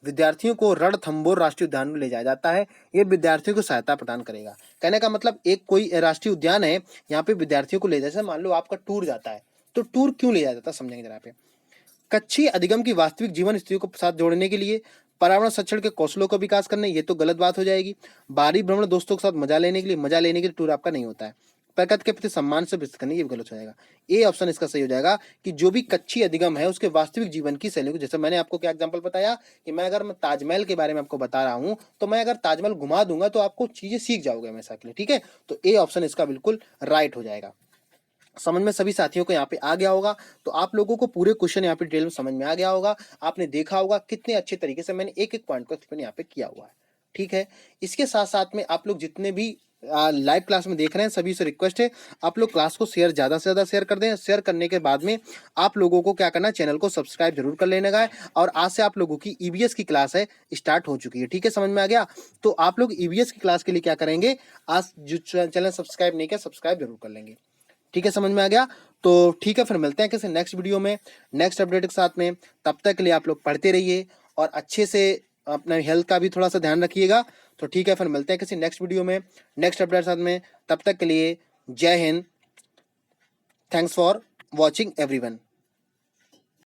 विद्यार्थियों को रणथंभौर राष्ट्रीय उद्यान में ले जाया जाता है। ये विद्यार्थियों को सहायता प्रदान करेगा। कहने का मतलब एक कोई राष्ट्रीय उद्यान है, यहाँ पे विद्यार्थियों को ले जाए। मान लो आपका टूर जाता है, तो टूर क्यों ले जाया जाता है समझेंगे जरा पे। कच्छी अधिगम की वास्तविक जीवन स्थितियों को साथ जोड़ने के लिए, पर्यावरण संरक्षण के कौशलों का विकास करने, ये तो गलत बात हो जाएगी। बाहरी भ्रमण दोस्तों के साथ मजा लेने के लिए टूर आपका नहीं होता है। प्रकृति के प्रति सम्मान से विकसित करने, ये गलत हो जाएगा। ए ऑप्शन इसका सही हो जाएगा कि जो भी कच्ची अधिगम है उसके वास्तविक जीवन की शैली को, जैसे मैंने आपको क्या एग्जांपल बताया कि मैं ताजमहल के बारे में आपको बता रहा हूं, तो मैं अगर ताजमहल घुमा दूंगा तो आपको चीजें सीख जाओगे हमेशा के लिए। ठीक है, तो ए ऑप्शन इसका बिल्कुल राइट हो जाएगा। समझ में सभी साथियों को यहाँ पे आ गया होगा। तो आप लोगों को पूरे क्वेश्चन यहाँ पे डिटेल में समझ में आ गया होगा। आपने देखा होगा कितने अच्छे तरीके से मैंने एक एक पॉइंट को एक्सप्लेन यहाँ पे किया हुआ है। ठीक है, इसके साथ साथ में आप लोग जितने भी लाइव क्लास में देख रहे हैं सभी से रिक्वेस्ट है, आप लोग क्लास को शेयर ज्यादा से ज्यादा शेयर कर दें। शेयर करने के बाद में आप लोगों को क्या करना है, चैनल को सब्सक्राइब जरूर कर लेने का है। और आज से आप लोगों की ईवीएस की क्लास है स्टार्ट हो चुकी है। ठीक है, समझ में आ गया। तो आप लोग ईवीएस की क्लास के लिए क्या करेंगे, आज जो चैनल सब्सक्राइब नहीं किया सब्सक्राइब जरूर कर लेंगे। ठीक है, समझ में आ गया। तो ठीक है, फिर मिलते हैं किसी नेक्स्ट वीडियो में नेक्स्ट अपडेट के साथ में। तब तक के लिए आप लोग पढ़ते रहिए और अच्छे से अपने हेल्थ का भी थोड़ा सा ध्यान रखिएगा। तो ठीक है, फिर मिलते हैं किसी नेक्स्ट वीडियो में नेक्स्ट अपडेट के साथ में। तब तक के लिए जय Hind. Thanks for watching everyone.